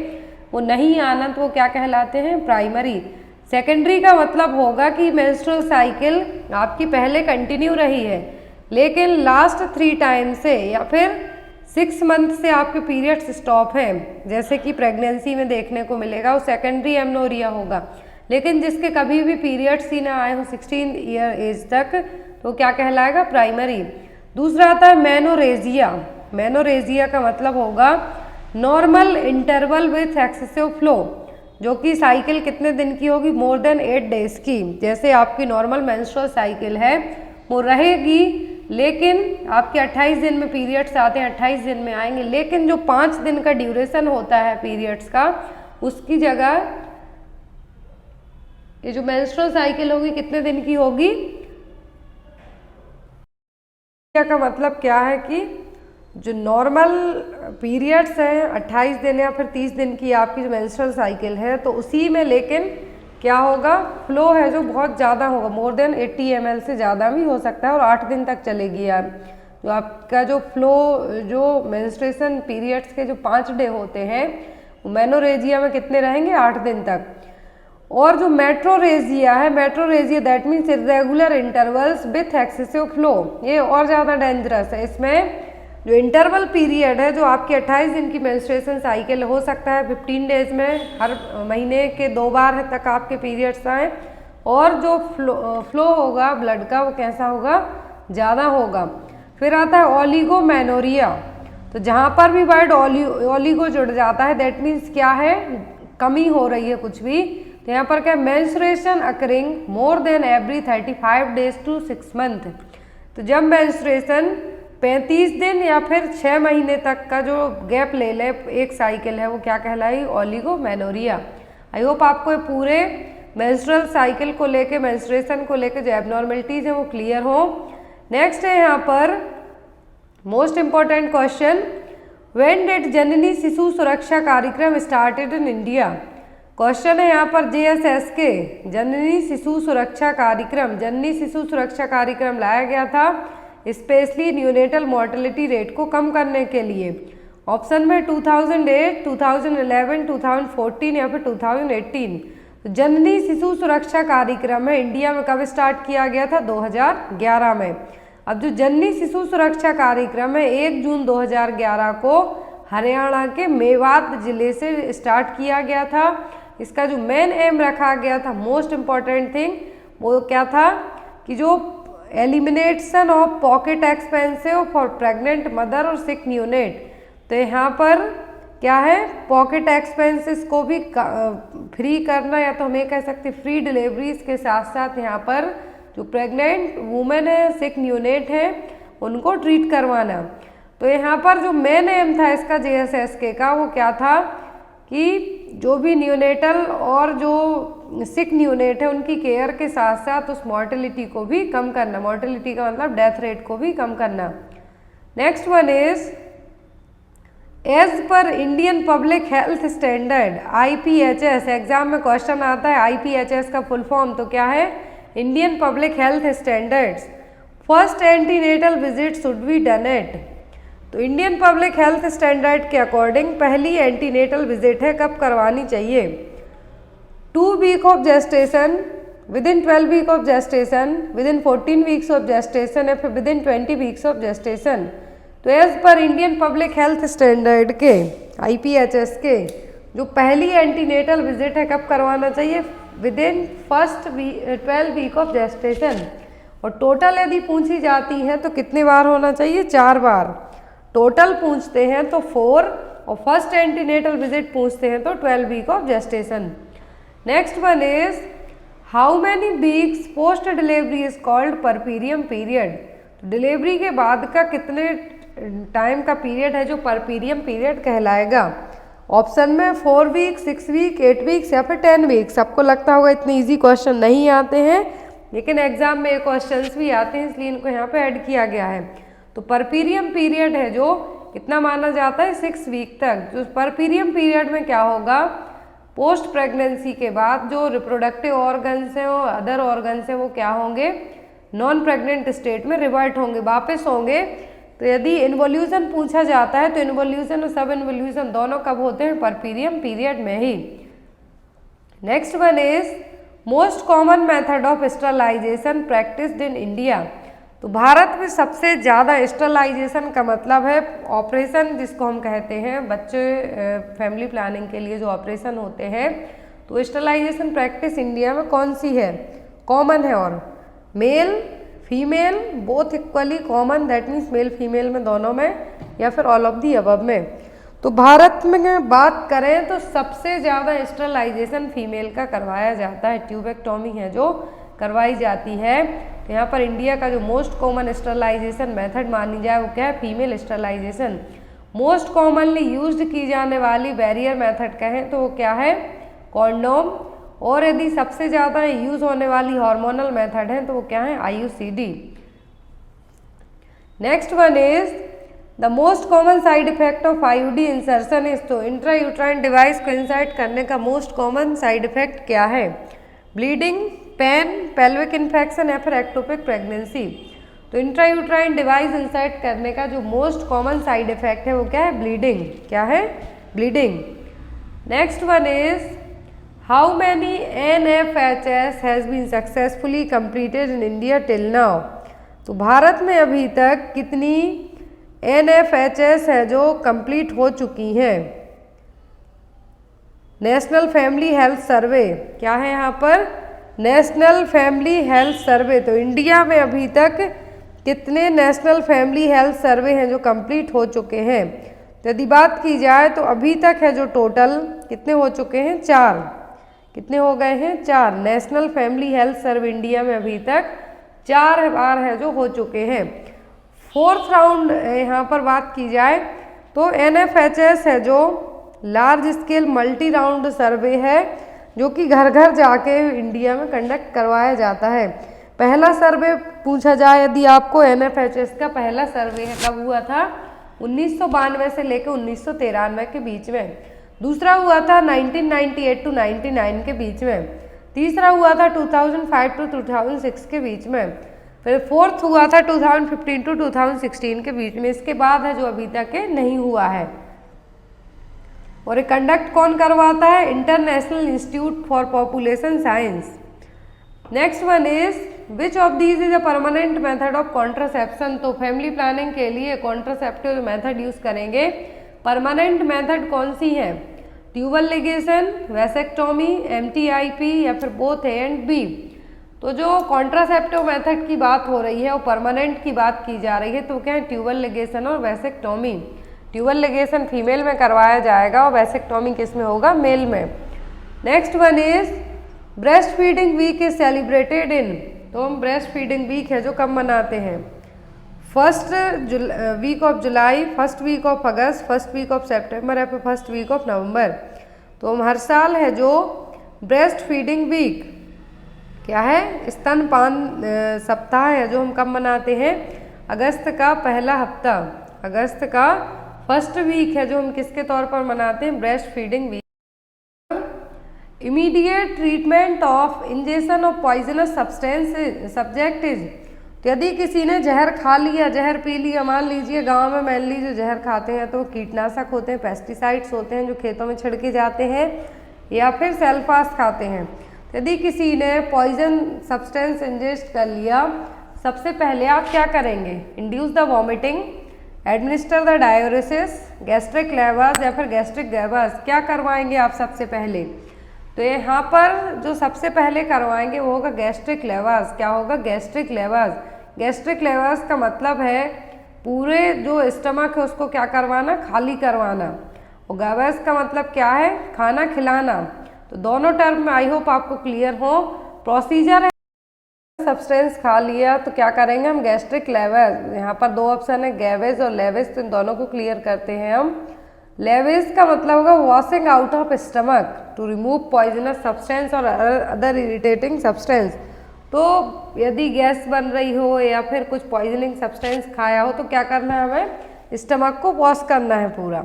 वो नहीं आना तो वो क्या कहलाते हैं? प्राइमरी। सेकेंडरी का मतलब होगा कि मेंस्ट्रुअल साइकिल आपकी पहले कंटिन्यू रही है, लेकिन लास्ट 3 टाइम से या फिर 6 मंथ से आपके पीरियड्स स्टॉप हैं, जैसे कि प्रेगनेंसी में देखने को मिलेगा, वो सेकेंडरी एमनोरिया होगा। लेकिन जिसके कभी भी पीरियड्स ही ना आए हो 16 ईयर एज तक, तो क्या कहलाएगा, प्राइमरी। दूसरा आता है मेनोरेजिया। मेनोरेजिया का मतलब होगा normal interval with excessive flow, जो कि साइकिल कितने दिन की होगी, मोर देन 8 डेज की। जैसे आपकी नॉर्मल मेंस्ट्रुअल साइकिल है वो रहेगी, लेकिन आपके 28 दिन में पीरियड्स आते हैं, 28 दिन में आएंगे, लेकिन जो 5 दिन का ड्यूरेशन होता है पीरियड्स का, उसकी जगह ये जो मेंस्ट्रुअल साइकिल होगी कितने दिन की होगी। का मतलब क्या है कि जो नॉर्मल पीरियड्स हैं 28 दिन या फिर 30 दिन की आपकी जो मेंस्ट्रुअल साइकिल है, तो उसी में लेकिन क्या होगा, फ्लो है जो बहुत ज़्यादा होगा, मोर देन 80 ml से ज़्यादा भी हो सकता है, और 8 दिन तक चलेगी यार। जो आपका जो फ्लो, जो मेंस्ट्रुएशन पीरियड्स के जो 5 डे होते हैं, वो मेनोरेजिया में कितने रहेंगे, 8 दिन तक। और जो मेट्रोरेजिया है, metrorrhagia that means irregular intervals with excessive flow, ये और ज़्यादा डेंजरस है। इसमें जो इंटरवल पीरियड है, जो आपकी 28 दिन की मेंस्ट्रुएशन साइकिल हो सकता है 15 डेज में, हर महीने के 2 बार तक आपके पीरियड्स आए, और जो फ्लो होगा ब्लड का वो कैसा होगा, ज़्यादा होगा। फिर आता है ओलिगोमेनोरिया। तो जहाँ पर भी वर्ड ओलिगो जुड़ जाता है दैट मीन्स क्या है, कमी हो रही है कुछ भी। तो यहाँ पर क्या, menstruation occurring more than every 35 days to 6 month. तो जब मेंस्ट्रुएशन 35 दिन या फिर 6 महीने तक का जो गैप ले ले एक साइकिल है, वो क्या कहलाई, ओलिगोमेनोरिया। आई होप आपको पूरे मेंस्ट्रुअल साइकिल को लेके, मेंस्ट्रुएशन को लेके जो एबनॉर्मलिटीज है वो क्लियर हो। नेक्स्ट है यहाँ पर most important question, when did Janani Shishu Suraksha कार्यक्रम स्टार्टेड इन इंडिया। क्वेश्चन है यहाँ पर JSS के, जननी शिशु सुरक्षा कार्यक्रम, जननी शिशु सुरक्षा कार्यक्रम लाया गया था स्पेशली न्यूनेटल मोर्टेलिटी रेट को कम करने के लिए। ऑप्शन में 2008, 2011, 2014 या फिर 2018। तो जननी शिशु सुरक्षा कार्यक्रम है इंडिया में कब स्टार्ट किया गया था, 2011 में। अब जो जननी शिशु सुरक्षा कार्यक्रम है 1 जून 2011 को हरियाणा के मेवात जिले से स्टार्ट किया गया था। इसका जो मेन एम रखा गया था, मोस्ट इम्पॉर्टेंट थिंग, वो क्या था कि जो elimination of pocket expensive for pregnant mother और सिक न्यूनेट। तो यहाँ पर क्या है, पॉकेट एक्सपेंसेस को भी फ्री करना, या तो हम ये कह सकते फ्री डिलीवरीज के साथ साथ यहाँ पर जो प्रेग्नेंट वुमेन है, सिक न्यूनेट है, उनको ट्रीट करवाना। तो यहाँ पर जो मेन एम था इसका JSSK का, वो क्या था कि जो भी न्यूनेटल और जो सिक न्यूनेट है उनकी केयर के साथ साथ उस मॉर्टेलिटी को भी कम करना। मॉर्टेलिटी का मतलब डेथ रेट को भी कम करना। Next one is as per Indian public health standard IPHS। Exam में क्वेश्चन आता है IPHS का फुल फॉर्म, तो क्या है, Indian public health standards. First antenatal visit should be done at. तो इंडियन पब्लिक हेल्थ स्टैंडर्ड के अकॉर्डिंग पहली एंटीनेटल विजिट है कब करवानी चाहिए, 2 week of gestation, within 12 week of gestation, within 14 weeks of gestation, या फिर विदिन 20 वीक्स ऑफ जेस्टेशन। तो as per Indian public health standard के IPHS के जो पहली एंटीनेटल विजिट है कब करवाना चाहिए, within first 12 week of gestation. और टोटल यदि पूछी जाती है तो कितने बार होना चाहिए, 4 बार। टोटल पूछते हैं तो 4, और फर्स्ट एंटीनेटल विजिट पूछते हैं तो 12 week of gestation. Next one is how many weeks post delivery is called puerperium period. तो डिलीवरी के बाद का कितने टाइम का पीरियड है जो परपीरियम पीरियड कहलाएगा। ऑप्शन में 4 वीक, 6 वीक, 8 वीक्स या फिर 10 वीक्स। आपको लगता होगा इतने इजी क्वेश्चन नहीं आते हैं, लेकिन एग्जाम में ये क्वेश्चंस भी आते हैं, इसलिए इनको यहाँ पे ऐड किया गया है। तो परपीरियम पीरियड है जो कितना माना जाता है, 6 वीक तक। जो परपीरियम पीरियड में क्या होगा, पोस्ट प्रेगनेंसी के बाद जो रिप्रोडक्टिव ऑर्गन्स हैं और अदर ऑर्गन्स हैं वो क्या होंगे, नॉन प्रेग्नेंट स्टेट में रिवर्ट होंगे, वापस होंगे। तो यदि इन्वोल्यूशन पूछा जाता है तो इन्वोल्यूशन और सब इन्वोल्यूशन दोनों कब होते हैं, परपीरियम पीरियड में ही। Next one is most common method of sterilization practised in India. तो भारत में सबसे ज़्यादा स्टरलाइजेशन का मतलब है ऑपरेशन, जिसको हम कहते हैं बच्चे फैमिली प्लानिंग के लिए जो ऑपरेशन होते हैं, तो स्टरलाइजेशन प्रैक्टिस इंडिया में कौन सी है, कॉमन है, और male female both equally common, that means male female में दोनों में, या फिर ऑल ऑफ दी अबव में। तो भारत में बात करें तो सबसे ज़्यादा स्टरलाइजेशन फीमेल का करवाया जाता है, ट्यूबेक्टोमी है जो करवाई जाती है। तो यहाँ पर इंडिया का जो मोस्ट कॉमन स्टरलाइजेशन मेथड मानी जाए वो क्या है, female sterilization. Most commonly used की जाने वाली बैरियर मेथड कहें तो वो क्या है, कॉन्डोम। और यदि सबसे ज़्यादा यूज होने वाली हार्मोनल मेथड है तो वो क्या है, IUCD। Next one is the most common side effect of IUD insertion is, तो इंट्रायूट्राइन डिवाइस को इंसर्ट करने का मोस्ट कॉमन साइड इफेक्ट क्या है, ब्लीडिंग, पेन, पेल्विक इन्फेक्शन या फिर एक्टोपिक प्रेगनेंसी। तो इंट्रायूट्राइन डिवाइस इंसर्ट करने का जो मोस्ट कॉमन साइड इफेक्ट है वो क्या है, ब्लीडिंग, क्या है, bleeding. Next one is how many NFHS has been successfully completed in India till now. तो भारत में अभी तक कितनी NFHS है जो कंप्लीट हो चुकी हैं, नेशनल फैमिली हेल्थ सर्वे, क्या है यहाँ पर, नेशनल फैमिली हेल्थ सर्वे। तो इंडिया में अभी तक कितने नेशनल फैमिली हेल्थ सर्वे हैं जो कंप्लीट हो चुके हैं। तो यदि बात की जाए तो अभी तक है जो टोटल कितने हो चुके हैं, 4, कितने हो गए हैं, 4 national family health survey India में अभी तक 4 बार है जो हो चुके हैं। फोर्थ राउंड यहाँ पर बात की जाए तो NFHS है जो लार्ज स्केल मल्टी राउंड सर्वे है जो कि घर घर जाके इंडिया में कंडक्ट करवाया जाता है। पहला सर्वे पूछा जाए यदि आपको, NFHS का पहला सर्वे है कब हुआ था, 1992 से लेकर 1993 के बीच में। दूसरा हुआ था 1998 टू 99 के बीच में। तीसरा हुआ था 2005 टू 2006 के बीच में। फिर फोर्थ हुआ था 2015 टू 2016 के बीच में। इसके बाद है जो अभी तक नहीं हुआ है। और ये कंडक्ट कौन करवाता है, international institute for population science. Next one is which of these is a permanent method of contraception. तो फैमिली प्लानिंग के लिए कॉन्ट्रासेप्टिव मेथड यूज करेंगे, परमानेंट मेथड कौन सी है, ट्यूबल लिगेशन, वैसेक्टोमी, MTIP या फिर बोथ A एंड B। तो जो कॉन्ट्रासेप्टिव मेथड की बात हो रही है वो परमानेंट की बात की जा रही है, तो क्या है, ट्यूबल लिगेशन और वैसेक्टोमी। ट्यूबल लिगेशन फीमेल में करवाया जाएगा और वैसेक्टोमी किस में होगा, मेल में। Next one is breast feeding week is celebrated in. तो हम ब्रेस्ट फीडिंग वीक है जो कब मनाते हैं, first week of July, first week of August, first week of September या फिर फर्स्ट वीक ऑफ नवंबर। तो हम हर साल है जो ब्रेस्ट फीडिंग वीक क्या है, स्तनपान सप्ताह है जो हम कब मनाते हैं, अगस्त का पहला हफ्ता, अगस्त का फर्स्ट वीक है जो हम किसके तौर पर मनाते हैं, breast feeding week. Immediate treatment of injection of poisonous substance subject is. तो यदि किसी ने जहर खा लिया, जहर पी लिया, मान लीजिए गांव में मेनली जो जहर खाते हैं तो कीटनाशक होते हैं, पेस्टिसाइड्स होते हैं जो खेतों में छिड़के जाते हैं, या फिर सेल्फास खाते हैं। यदि किसी ने पॉइजन सब्सटेंस इंजेस्ट कर लिया, सबसे पहले आप क्या करेंगे, induce the vomiting, administer the डायोरेसिस, gastric levers या फिर गैस्ट्रिक गैबर्स, क्या करवाएंगे आप सबसे पहले। तो यहाँ पर जो सबसे पहले करवाएंगे वो होगा गैस्ट्रिक लेवर्स। क्या होगा, गैस्ट्रिक लेवर्स। गैस्ट्रिक लेवर्स का मतलब है पूरे जो स्टमक है उसको क्या करवाना, खाली करवाना। और गैबर्स का मतलब क्या है, खाना खिलाना। तो दोनों टर्म में आई होप आपको क्लियर हो। प्रोसीजर है, सब्सटेंस खा लिया तो क्या करेंगे हम, गैस्ट्रिक लेवर्स। यहाँ पर 2 ऑप्शन है, गैवेज और लेवेज, तो इन दोनों को क्लियर करते हैं हम। लेवेज का मतलब होगा washing out of stomach to remove poisonous substance और अदर इरिटेटिंग सब्सटेंस। तो यदि गैस बन रही हो या फिर कुछ पॉइजनिंग सब्सटेंस खाया हो तो क्या करना है, हमें स्टमक को वॉश करना है पूरा।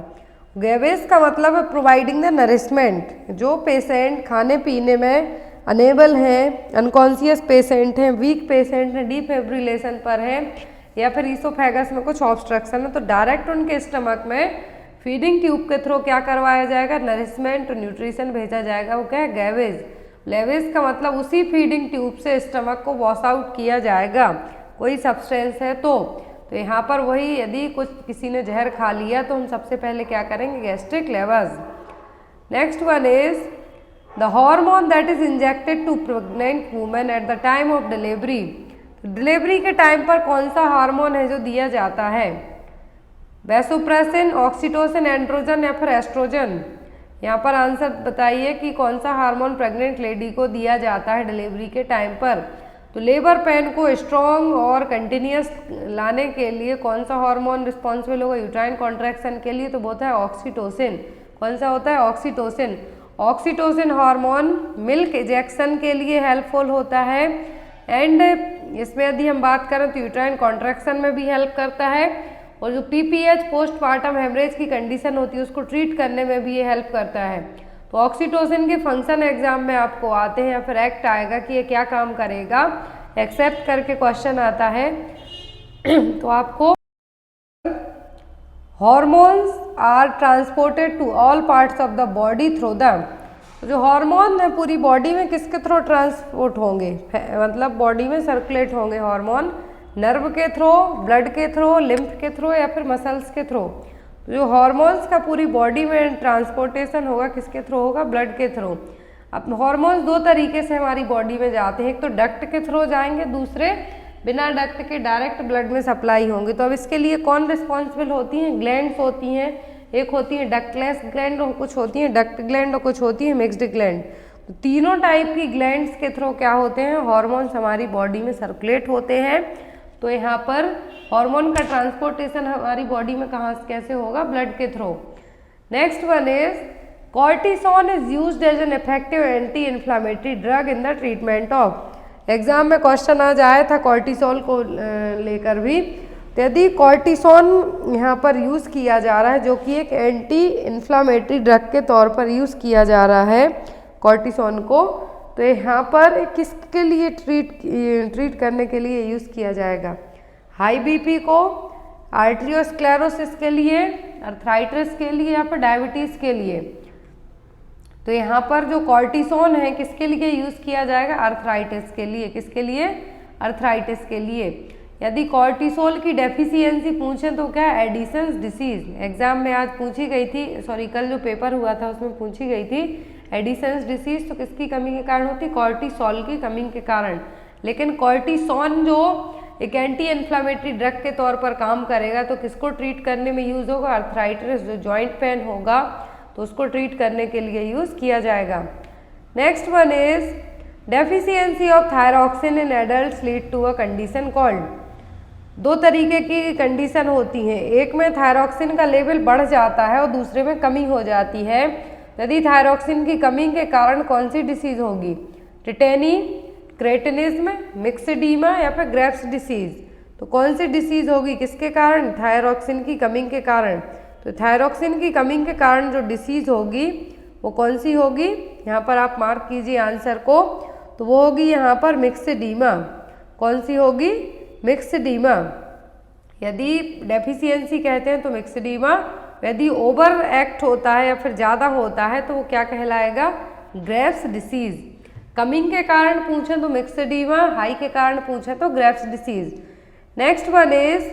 गैवेज का मतलब है प्रोवाइडिंग द नरिशमेंट। जो पेशेंट खाने पीने में अनेबल हैं, अनकॉन्शियस पेशेंट हैं, वीक पेशेंट हैं, डिफिब्रिलेशन पर हैं या फिर ईसोफेगस में कुछ ऑब्स्ट्रक्शन है, तो डायरेक्ट उनके स्टमक में फीडिंग ट्यूब के थ्रू क्या करवाया जाएगा, नरिशमेंट न्यूट्रिशन भेजा जाएगा, वो क्या है, गैवेज। लेवेज का मतलब उसी फीडिंग ट्यूब से स्टमक को वॉश आउट किया जाएगा कोई सब्सटेंस है तो यहाँ पर वही, यदि कुछ किसी ने जहर खा लिया तो हम सबसे पहले क्या करेंगे, gastric lavage. Next one is the hormone that is injected to pregnant women at the time of delivery. Delivery के टाइम पर कौन सा हार्मोन है जो दिया जाता है? वैसोप्रेसिन, ऑक्सीटोसिन, एंड्रोजन या फिर एस्ट्रोजन। यहाँ पर आंसर बताइए कि कौन सा हार्मोन प्रेग्नेंट लेडी को दिया जाता है डिलीवरी के टाइम पर। तो लेबर पेन को स्ट्रॉन्ग और कंटिन्यूस लाने के लिए कौन सा हार्मोन रिस्पॉन्सिबल होगा यूट्राइन कॉन्ट्रैक्शन के लिए? तो वो होता है ऑक्सीटोसिन। कौन सा होता है? Oxytocin. Oxytocin hormone milk ejection के लिए हेल्पफुल होता है एंड इसमें यदि हम बात करें तो यूट्राइन कॉन्ट्रैक्शन में भी हेल्प करता है और जो पीपीएच पोस्टमार्टम हेमरेज की कंडीशन होती है उसको ट्रीट करने में भी ये हेल्प करता है। तो ऑक्सीटोसिन के फंक्शन एग्जाम में आपको आते हैं या फिर एक्ट आएगा कि ये क्या काम करेगा, एक्सेप्ट करके क्वेश्चन आता है तो आपको hormones are transported to all parts of the body through the. जो हार्मोन है पूरी बॉडी में किसके थ्रू ट्रांसपोर्ट होंगे, मतलब बॉडी में सर्कुलेट होंगे हार्मोन? नर्व के थ्रू, ब्लड के थ्रू, लिम्फ के थ्रू या फिर मसल्स के थ्रू? जो हार्मोन्स का पूरी बॉडी में ट्रांसपोर्टेशन होगा किसके थ्रू होगा? ब्लड के थ्रू। अब हार्मोन्स दो तरीके से हमारी बॉडी में जाते हैं, एक तो डक्ट के थ्रू जाएंगे, दूसरे बिना डक्ट के डायरेक्ट ब्लड में सप्लाई होंगे। तो अब इसके लिए कौन रिस्पॉन्सिबल होती हैं? ग्लैंड्स होती हैं। एक होती है डक्टलेस ग्लैंड और कुछ होती है डक्ट ग्लैंड और कुछ होती है मिक्स्ड ग्लैंड। तो तीनों टाइप की ग्लैंड्स के थ्रू क्या होते हैं? हार्मोन्स हमारी बॉडी में सर्कुलेट होते हैं। तो यहाँ पर हार्मोन का ट्रांसपोर्टेशन हमारी बॉडी में कहाँ कैसे होगा? ब्लड के through. Next one is cortisone is used as an effective anti inflammatory drug in the treatment of. Exam में क्वेश्चन आज आया था कॉर्टिसोल को लेकर भी। तो यदि कॉर्टिसोन यहाँ पर यूज़ किया जा रहा है जो कि एक एंटी इन्फ्लामेटरी ड्रग के तौर पर यूज़ किया जा रहा है कॉर्टिसोन को, तो यहाँ पर किसके लिए ट्रीट करने के लिए यूज़ किया जाएगा? हाई बीपी को, आर्ट्रियोस्क्लेरोसिस के लिए, अर्थराइटिस के लिए या फिर डायबिटीज़ के लिए? तो यहाँ पर जो कॉर्टिसोन है किसके लिए यूज़ किया जाएगा? अर्थराइटिस के लिए। किसके लिए? अर्थराइटिस के लिए। यदि कॉर्टिसोल की डेफिशिएंसी पूछें तो क्या? Edison's disease. एग्जाम में आज पूछी गई थी, सॉरी कल जो पेपर हुआ था उसमें पूछी गई थी एडिसन्स डिसीज। तो किसकी कमी के कारण होती? कॉर्टिसोल की कमी के कारण। लेकिन कॉर्टिसोन जो एक एंटी इन्फ्लामेटरी ड्रग के तौर पर काम करेगा तो किसको ट्रीट करने में यूज़ होगा? अर्थराइटिस, जो जॉइंट पेन होगा तो उसको ट्रीट करने के लिए यूज़ किया जाएगा। Next one is deficiency of thyroxine in adults lead to a condition called. दो तरीके की कंडीशन होती हैं, एक में थायरॉक्सिन का लेवल बढ़ जाता है और दूसरे में कमी हो जाती है। यदि थायरॉक्सिन की कमी के कारण कौन सी डिसीज होगी? टिटेनी, क्रेटिनिज्म, मिक्सडीमा या फिर ग्रेव्स डिसीज? तो कौन सी डिसीज होगी किसके कारण? थायरॉक्सिन की कमी के कारण। तो थायरॉक्सिन की कमी के कारण जो डिसीज होगी वो कौन सी होगी? यहाँ पर आप मार्क कीजिए आंसर को। तो वो होगी यहाँ पर मिक्सडीमा। कौन सी होगी? मिक्सडीमा। यदि डेफिशिएंसी कहते हैं तो मिक्सडीमा, यदि ओवर एक्ट होता है या फिर ज़्यादा होता है तो वो क्या कहलाएगा? Graves disease. कमिंग के कारण पूछें तो मिक्सडीमा, हाई के कारण पूछें तो Graves disease. Next one is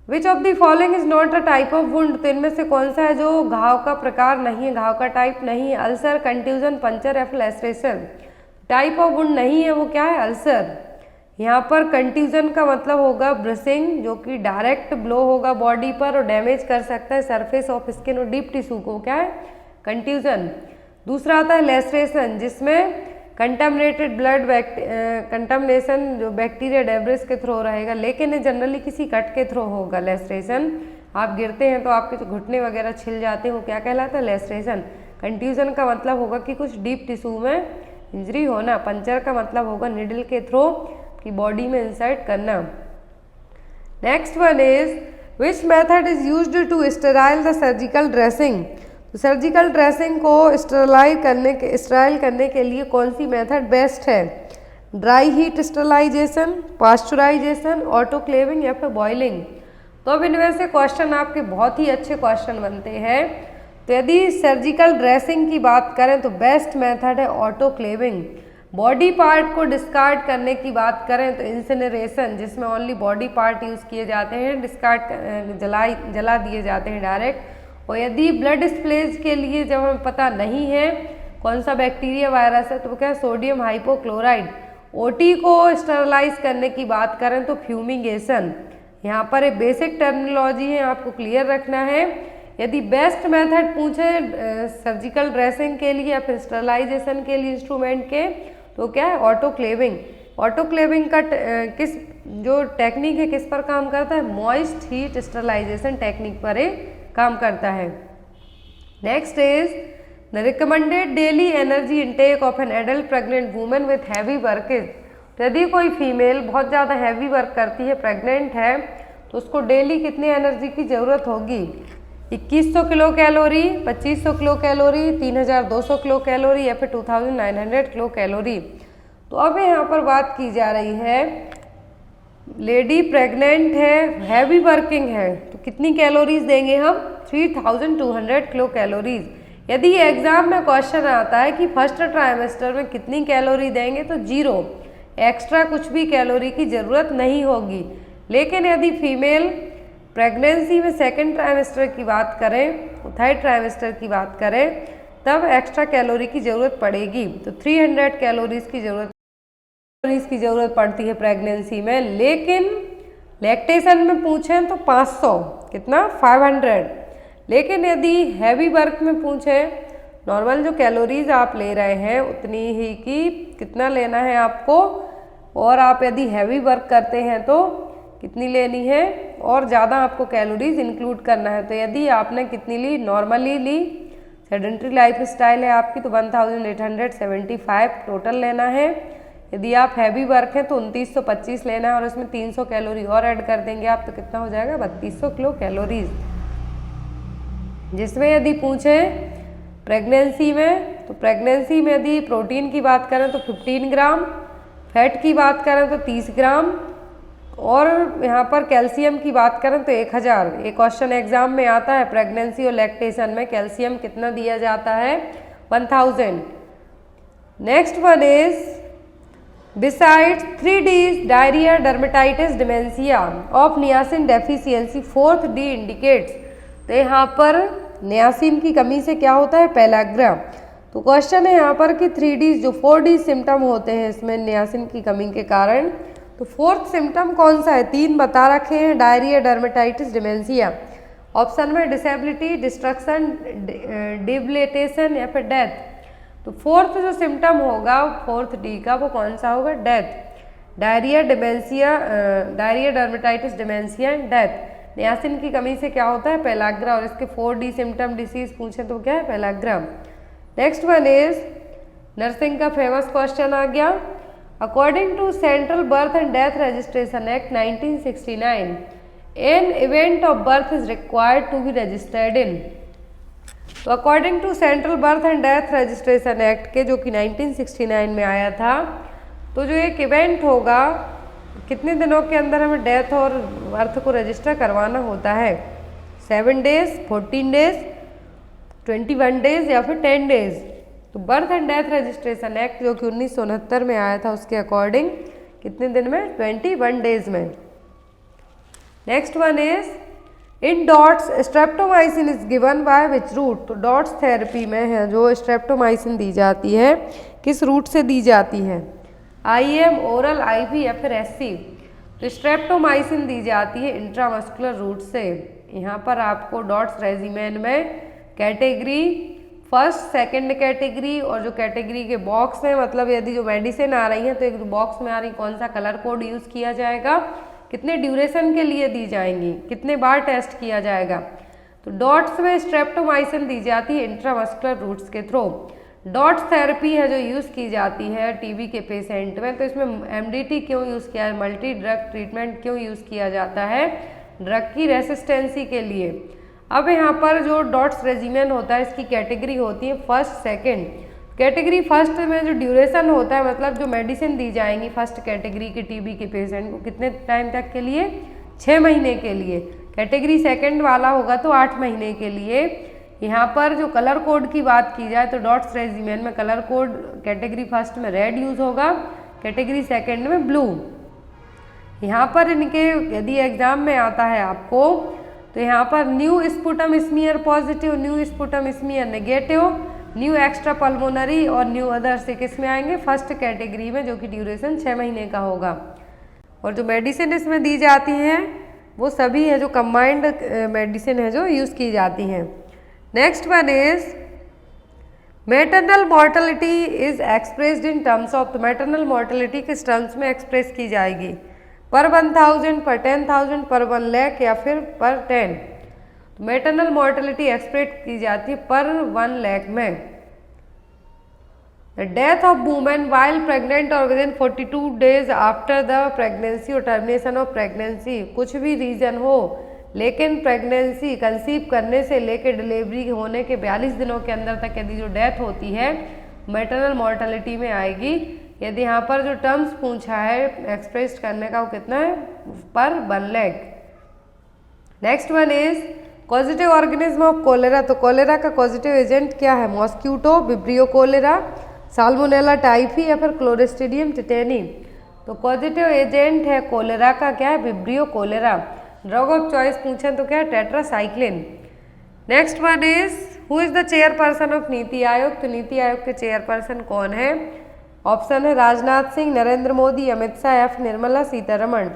which of the following is not a type of wound. तो इनमें से कौन सा है जो घाव का प्रकार नहीं है, घाव का टाइप नहीं है? अल्सर, कंट्यूजन, पंचर या फिर लैसरेशन? टाइप ऑफ वुंड नहीं है वो क्या है? अल्सर। यहाँ पर कंट्यूजन का मतलब होगा ब्रशिंग, जो कि डायरेक्ट ब्लो होगा बॉडी पर और डैमेज कर सकता है सरफेस ऑफ स्किन और डीप टिश्यू को, क्या है? कंट्यूजन। दूसरा आता है लैसरेशन, जिसमें कंटामिनेटेड ब्लड कंटामिनेशन जो बैक्टीरिया डेब्रिस के थ्रू रहेगा, लेकिन ये जनरली किसी कट के थ्रू होगा लैसरेशन। आप गिरते हैं तो आपके जो घुटने वगैरह छिल जाते हैं वो क्या कहलाता है? लैसरेशन। कंट्यूजन का मतलब होगा कि कुछ डीप टिश्यू में इंजरी होना। पंचर का मतलब होगा निडल के थ्रू की बॉडी में इंसर्ट करना। Next one is which method is used to sterile the surgical dressing. तो सर्जिकल ड्रेसिंग को स्टेराइल करने के लिए कौन सी मेथड बेस्ट है? Dry heat sterilization, pasteurization, autoclaving या फिर बॉइलिंग? तो अब इनमें से क्वेश्चन आपके बहुत ही अच्छे क्वेश्चन बनते हैं। तो यदि सर्जिकल ड्रेसिंग की बात करें तो बेस्ट मेथड है ऑटोक्लेविंग। बॉडी पार्ट को डिस्कार्ड करने की बात करें तो इंसिनरेशन, जिसमें ओनली बॉडी पार्ट यूज़ किए जाते हैं, डिस्कार्ड जला दिए जाते हैं डायरेक्ट। और यदि ब्लड स्प्लेज के लिए जब हमें पता नहीं है कौन सा बैक्टीरिया वायरस है, तो वो क्या है, सोडियम हाइपोक्लोराइड। ओटी को स्टरलाइज करने की बात करें तो फ्यूमिगेशन। यहाँ पर एक बेसिक टर्मिनोलॉजी है, आपको क्लियर रखना है। यदि बेस्ट मेथड पूछे सर्जिकल ड्रेसिंग के लिए या फिर स्टरलाइजेशन के लिए इंस्ट्रूमेंट के, तो क्या है, ऑटोक्लेविंग। ऑटोक्लेविंग का किस जो टेक्निक है किस पर काम करता है, मॉइस्ट हीट स्टरलाइजेशन टेक्निक पर काम करता है। Next is the recommended daily energy intake of an adult pregnant women with heavy work is. तो यदि कोई फीमेल बहुत ज़्यादा हैवी वर्क करती है, प्रेग्नेंट है, तो उसको डेली कितनी एनर्जी की ज़रूरत होगी, 2100 kilo calorie, 2500 kilo calorie, 3200 kilo calorie या फिर 2900 किलो कैलोरी। तो अब यहाँ पर बात की जा रही है, लेडी प्रेग्नेंट है, हैवी वर्किंग है, तो कितनी कैलोरीज देंगे हम, 3200 किलो कैलोरीज। यदि एग्जाम में क्वेश्चन आता है कि फर्स्ट ट्राइमेस्टर में कितनी कैलोरी देंगे, तो 0, एक्स्ट्रा कुछ भी कैलोरी की ज़रूरत नहीं होगी। लेकिन यदि फीमेल प्रेगनेंसी में सेकेंड ट्राइमेस्टर की बात करें, थर्ड ट्राइमेस्टर की बात करें, तब एक्स्ट्रा कैलोरी की ज़रूरत पड़ेगी। तो 300 कैलोरीज की ज़रूरत पड़ती है प्रेगनेंसी में। लेकिन लैक्टेशन में पूछें तो 500, कितना, 500। लेकिन यदि हैवी वर्क में पूछें, नॉर्मल जो कैलोरीज आप ले रहे हैं उतनी ही की कितना लेना है आपको, और आप यदि हैवी वर्क करते हैं तो कितनी लेनी है, और ज़्यादा आपको कैलोरीज इंक्लूड करना है। तो यदि आपने कितनी ली, नॉर्मली ली, सेडेंट्री लाइफ स्टाइल है आपकी, तो 1875 टोटल लेना है। यदि आप हैवी वर्क हैं तो 2925 लेना है, और उसमें 300 कैलोरी और ऐड कर देंगे आप, तो कितना हो जाएगा, 3200 किलो कैलोरीज। जिसमें यदि पूछें प्रेगनेंसी में, तो प्रेगनेंसी में यदि प्रोटीन की बात करें तो 15 ग्राम, फैट की बात करें तो 30 ग्राम, और यहाँ पर कैल्शियम की बात करें तो 1000। एक क्वेश्चन एग्जाम में आता है प्रेगनेंसी और लैक्टेशन में कैल्शियम कितना दिया जाता है, 1000। Next one is besides 3Ds diarrhoea, dermatitis, dementia of niacin deficiency, 4th D indicates. तो यहाँ पर नियासिन की कमी से क्या होता है, पेलाग्रा। तो क्वेश्चन है यहाँ पर कि 3Ds जो 4D सिम्टम होते हैं इसमें नियासिन की कमी के कारण, तो 4th सिम्टम कौन सा है, 3 बता रखे हैं, डायरिया, डर्मेटाइटिस, डिमेंशिया। ऑप्शन में डिसेबिलिटी, डिस्ट्रक्शन, डिबिलिटेशन या फिर डेथ। तो 4th जो सिम्टम होगा 4th D का, वो कौन सा होगा, death. Diarrhoea, dementia, diarrhoea, dermatitis, dementia and death. Niacin की कमी से क्या होता है, पेलाग्रा, और इसके 4D सिम्टम डिसीज पूछे तो क्या है, pellagra. Next one is nursing का फेमस क्वेश्चन आ गया, according to central birth and death registration act 1969 an event of birth is required to be registered in. तो according to central birth and death registration act के, जो कि 1969 में आया था, तो जो एक इवेंट होगा, कितने दिनों के अंदर हमें डेथ और बर्थ को रजिस्टर करवाना होता है, 7 डेज, 14 डेज, 21 डेज या फिर 10 डेज। तो birth and death registration act जो कि 1969 में आया था, उसके अकॉर्डिंग कितने दिन में, 21 डेज में। Next one is in dots streptomycin is given by which route. तो डॉट्स थेरेपी में है जो स्ट्रेप्टोमाइसिन दी जाती है, किस रूट से दी जाती है, IM, ओरल, IV या फिर SC। तो स्ट्रेप्टोमाइसिन दी जाती है इंट्रामस्कुलर रूट से। यहाँ पर आपको डॉट्स रेजिमेन में कैटेगरी फर्स्ट, सेकंड कैटेगरी, और जो कैटेगरी के बॉक्स हैं, मतलब यदि जो मेडिसिन आ रही है तो एक बॉक्स में आ रही, कौन सा कलर कोड यूज़ किया जाएगा, कितने ड्यूरेशन के लिए दी जाएंगी, कितने बार टेस्ट किया जाएगा। तो डॉट्स में स्ट्रेप्टोमाइसिन दी जाती है इंट्रामस्कुलर रूट्स के थ्रू। डॉट्स थेरेपी है जो यूज़ की जाती है TB के पेशेंट में। तो इसमें MDT क्यों यूज़ किया है, मल्टी ड्रग ट्रीटमेंट क्यों यूज़ किया जाता है, ड्रग की रेसिस्टेंसी के लिए। अब यहाँ पर जो डॉट्स रेजिमेन होता है, इसकी कैटेगरी होती है फर्स्ट, सेकेंड। कैटेगरी फर्स्ट में जो ड्यूरेशन होता है, मतलब जो मेडिसिन दी जाएंगी फर्स्ट कैटेगरी के TB के पेशेंट को, कितने टाइम तक के लिए, 6 महीने के लिए। कैटेगरी सेकंड वाला होगा तो 8 महीने के लिए। यहाँ पर जो कलर कोड की बात की जाए तो डॉट्स रेजिमेन में कलर कोड कैटेगरी फर्स्ट में रेड यूज़ होगा, कैटेगरी सेकंड में ब्लू। यहाँ पर इनके यदि एग्जाम में आता है आपको, तो यहाँ पर new sputum smear positive, new sputum smear negative, new extra pulmonary और न्यू अदर से किस में आएंगे, फर्स्ट कैटेगरी में, जो कि ड्यूरेशन 6 महीने का होगा। और जो मेडिसिन इसमें दी जाती हैं वो सभी है जो कंबाइंड मेडिसिन है जो यूज़ की जाती हैं। Next one is maternal mortality is expressed in terms of, तो मैटरनल मॉर्टेलिटी किस टर्म्स में एक्सप्रेस की जाएगी, पर 1000, पर 10,000, पर 1 लाख या फिर पर 10। तो मैटरनल मॉर्टेलिटी एक्सप्रेस की जाती है पर 1 लाख में। The death of women while pregnant और within 42 days after the pregnancy और टर्मिनेशन ऑफ प्रेगनेंसी, कुछ भी रीजन हो लेकिन प्रेगनेंसी कंसीव करने से लेकर डिलीवरी होने के 42 दिनों के अंदर तक यदि जो डेथ होती है मैटरनल मॉर्टेलिटी में आएगी। यदि यहाँ पर जो टर्म्स पूछा है एक्सप्रेस करने का वो कितना है, पर 1 lakh. Next one is causative organism of cholera, तो कोलेरा का कॉजेटिव एजेंट क्या है, mosquito, Vibrio cholera, Salmonella typhi या फिर क्लोस्ट्रीडियम टिटेनी। तो कॉजेटिव एजेंट है कोलेरा का क्या है, Vibrio cholera. Drug of choice पूछें तो क्या है, tetracycline. Next one is who is the chairperson of NITI Aayog, तो नीति आयोग के चेयरपर्सन कौन है। ऑप्शन है राजनाथ सिंह, नरेंद्र मोदी, अमित शाह या फिर निर्मला सीतारमण।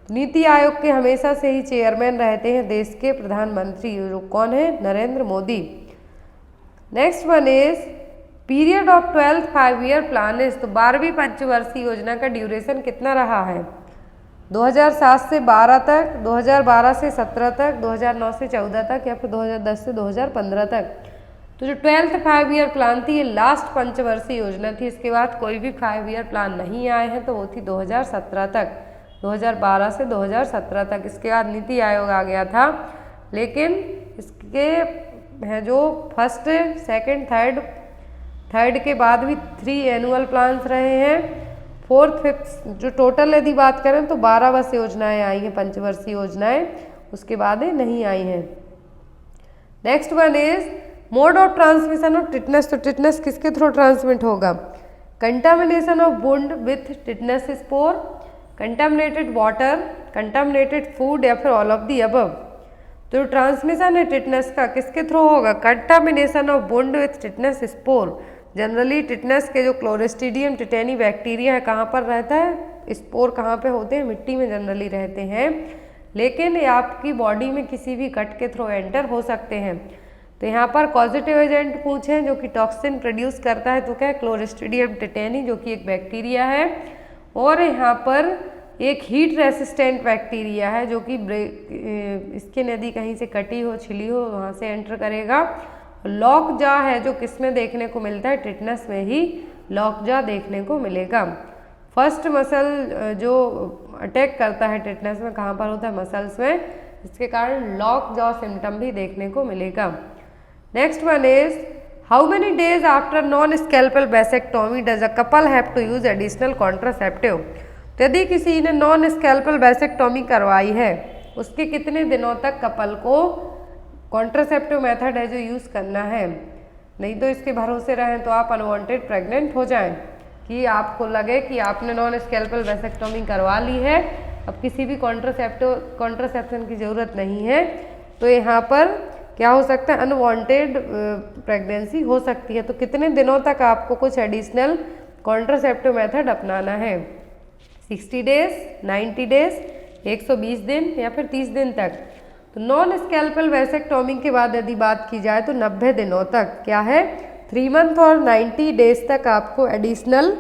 नीति आयोग के हमेशा से ही चेयरमैन रहते हैं देश के प्रधानमंत्री, जो कौन है, Narendra Modi. Next one is period of 12th 5-year plan is, तो 12वीं पंचवर्षीय योजना का ड्यूरेशन कितना रहा है, 2007 से 12 तक, 2012 से 17 तक, 2009 से 14 तक या फिर 2010 से 2015 तक। तो जो 12th 5-year प्लान थी ये लास्ट पंचवर्षीय योजना थी, इसके बाद कोई भी 5-year प्लान नहीं आए हैं, तो वो थी 2017 तक, 2012 से 2017 तक। इसके बाद नीति आयोग आ गया था, लेकिन इसके है जो फर्स्ट, सेकंड, थर्ड के बाद भी 3 एनुअल प्लान्स रहे हैं। 4th, 5th जो टोटल यदि बात करें तो 12 बस योजनाएं आई हैं, पंचवर्षीय योजनाएं, उसके बाद नहीं आई हैं। Next one is mode of transmission of tetanus, तो टिटनेस किसके थ्रू ट्रांसमिट होगा, contamination of wound with tetanus spore, contaminated water, contaminated food या फिर ऑल ऑफ दी अबव। तो ट्रांसमिशन है टिटनेस का किसके थ्रू होगा, contamination of wound with tetanus spore. Generally tetanus के जो क्लोस्ट्रीडियम टिटेनी बैक्टीरिया है कहाँ पर रहता है, स्पोर कहाँ पे होते हैं, मिट्टी में जनरली रहते हैं, लेकिन ये आपकी बॉडी में किसी भी कट के थ्रू एंटर हो सकते हैं। तो यहाँ पर पॉजिटिव एजेंट पूछे जो कि टॉक्सिन प्रोड्यूस करता है, तो क्या है, क्लोस्ट्रीडियम टिटेनी, जो कि एक बैक्टीरिया है। और यहाँ पर एक हीट रेसिस्टेंट बैक्टीरिया है जो कि स्किन यदि कहीं से कटी हो, छिली हो, वहाँ से एंटर करेगा। लॉक जॉ है जो किसमें देखने को मिलता है, टिटनेस में ही लॉक जॉ देखने को मिलेगा। फर्स्ट मसल जो अटैक करता है टिटनेस में कहाँ पर होता है, मसल्स में, इसके कारण लॉक जॉ सिम्टम भी देखने को मिलेगा। Next one is how many days after non scalpel vasectomy does a couple have to use additional contraceptive. तो यदि किसी ने नॉन स्कैल्पल वैसेक्टोमी करवाई है उसके कितने दिनों तक कपल को कॉन्ट्रासेप्टिव मेथड है जो यूज़ करना है, नहीं तो इसके भरोसे रहें तो आप अनवांटेड प्रेग्नेंट हो जाएं, कि आपको लगे कि आपने नॉन स्कैल्पल वैसेक्टोमी करवा ली है, अब किसी भी कॉन्ट्रासेप्शन की ज़रूरत नहीं है, तो यहाँ पर क्या हो सकता है, अनवांटेड प्रेगनेंसी हो सकती है। तो कितने दिनों तक आपको कुछ एडिशनल कॉन्ट्रासेप्टिव मेथड अपनाना है, 60 डेज, 90 डेज, 120 दिन या फिर 30 दिन तक। तो नॉन स्कैल्पल वैसेक्टोमी के बाद यदि बात की जाए तो 90 दिनों तक क्या है, 3 मंथ और 90 डेज तक आपको एडिशनल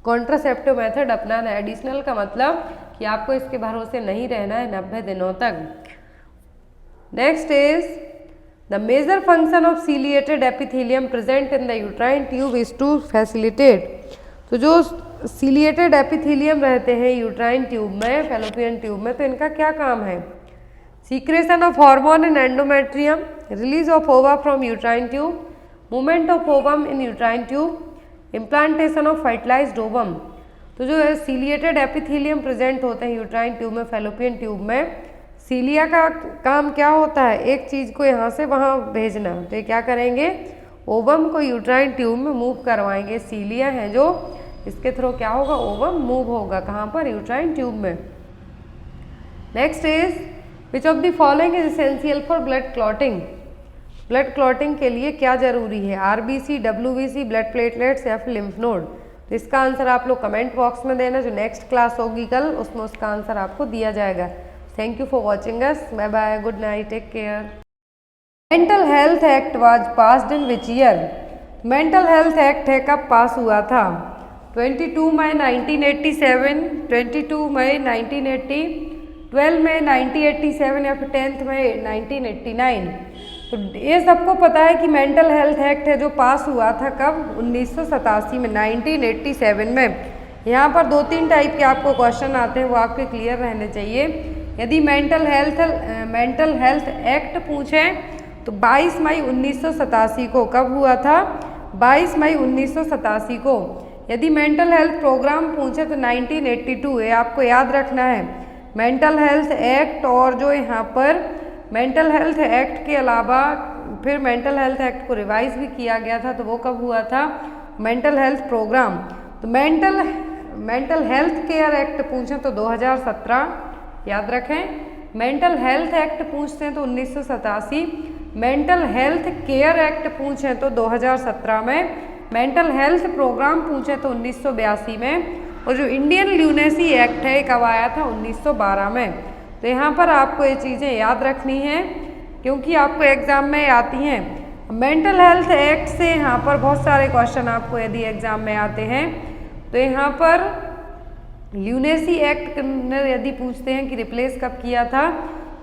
कॉन्ट्रासेप्टिव मेथड अपनाना है। एडिशनल का मतलब कि आपको इसके भरोसे नहीं रहना है 90 दिनों तक। Next is the major function of ciliated epithelium present in the uterine tube is to facilitate. तो जो सीलिएटेड एपिथेलियम रहते हैं यूट्राइन ट्यूब में, फैलोपियन ट्यूब में, तो इनका क्या काम है, secretion of hormone in endometrium, release of ova from uterine tube, movement of ovum in uterine tube, implantation of fertilized ovum. तो जो सीलिएटेड एपिथेलियम प्रेजेंट होते हैं यूट्राइन ट्यूब में, फैलोपियन ट्यूब में, सीलिया का काम क्या होता है, एक चीज़ को यहाँ से वहाँ भेजना। तो ये क्या करेंगे, ओवम को यूट्राइन ट्यूब में मूव करवाएंगे। सीलिया है जो इसके थ्रू क्या होगा, ओवम मूव होगा, कहाँ पर, यूट्राइन ट्यूब में। Next is which of the following is essential for blood clotting. Blood clotting के लिए क्या जरूरी है, आरबीसी, डब्ल्यूबीसी, ब्लड प्लेटलेट्स या फिर लिम्फ नोड। तो इसका आंसर आप लोग कमेंट बॉक्स में देना, जो नेक्स्ट क्लास होगी कल उसमें उसका आंसर आपको दिया जाएगा। Thank you for watching us, bye bye, good night, take care. Mental health act was passed in which year? Mental health act है कब पास हुआ था? 22 मई 1987, 22 मई 1980, 12 मई 1987 या फिर 10 मई 1989। तो ये सबको पता है कि मेंटल हेल्थ एक्ट है जो पास हुआ था कब? 1987 में, 1987 में। यहाँ पर 2-3 टाइप के आपको क्वेश्चन आते हैं, वो आपके क्लियर रहने चाहिए। यदि मेंटल हेल्थ एक्ट पूछें तो 22 मई 1987 को कब हुआ था? 22 मई 1987 को। यदि मेंटल हेल्थ प्रोग्राम पूछे तो 1982, ये आपको याद रखना है। मेंटल हेल्थ एक्ट और जो यहाँ पर मेंटल हेल्थ एक्ट के अलावा फिर मेंटल हेल्थ एक्ट को रिवाइज भी किया गया था, तो वो कब हुआ था? Mental health programme. तो मेंटल हेल्थ केयर एक्ट पूछें तो 2017, याद रखें। मेंटल हेल्थ एक्ट पूछते हैं तो 1987, मेंटल हेल्थ केयर एक्ट पूछें तो 2017 में, मेंटल हेल्थ प्रोग्राम पूछें तो 1982 में, और जो इंडियन ल्यूनेसी एक्ट है कब आया था? 1912 में। तो यहाँ पर आपको ये चीज़ें याद रखनी हैं क्योंकि आपको एग्ज़ाम में आती हैं। मेंटल हेल्थ एक्ट से यहाँ पर बहुत सारे क्वेश्चन आपको यदि एग्ज़ाम में आते हैं, तो यहाँ पर ल्यूनेसी एक्ट यदि पूछते हैं कि रिप्लेस कब किया था,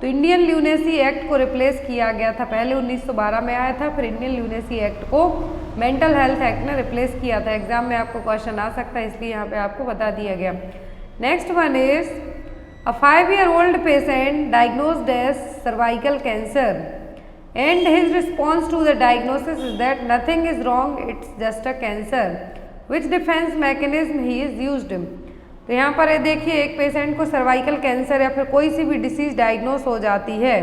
तो इंडियन ल्यूनेसी एक्ट को रिप्लेस किया गया था। पहले 1912 में आया था, फिर इंडियन ल्यूनेसी एक्ट को मेंटल हेल्थ एक्ट ने रिप्लेस किया था। एग्जाम में आपको क्वेश्चन आ सकता है, इसलिए यहाँ पे आपको बता दिया गया। Next one is A 5-year-old patient diagnosed as cervical cancer and his response to the diagnosis is that nothing is wrong, it's just a cancer. Which defense mechanism he is used? तो यहाँ पर ये देखिए, एक patient को cervical cancer या फिर कोई सी भी डिसीज डायग्नोस हो जाती है।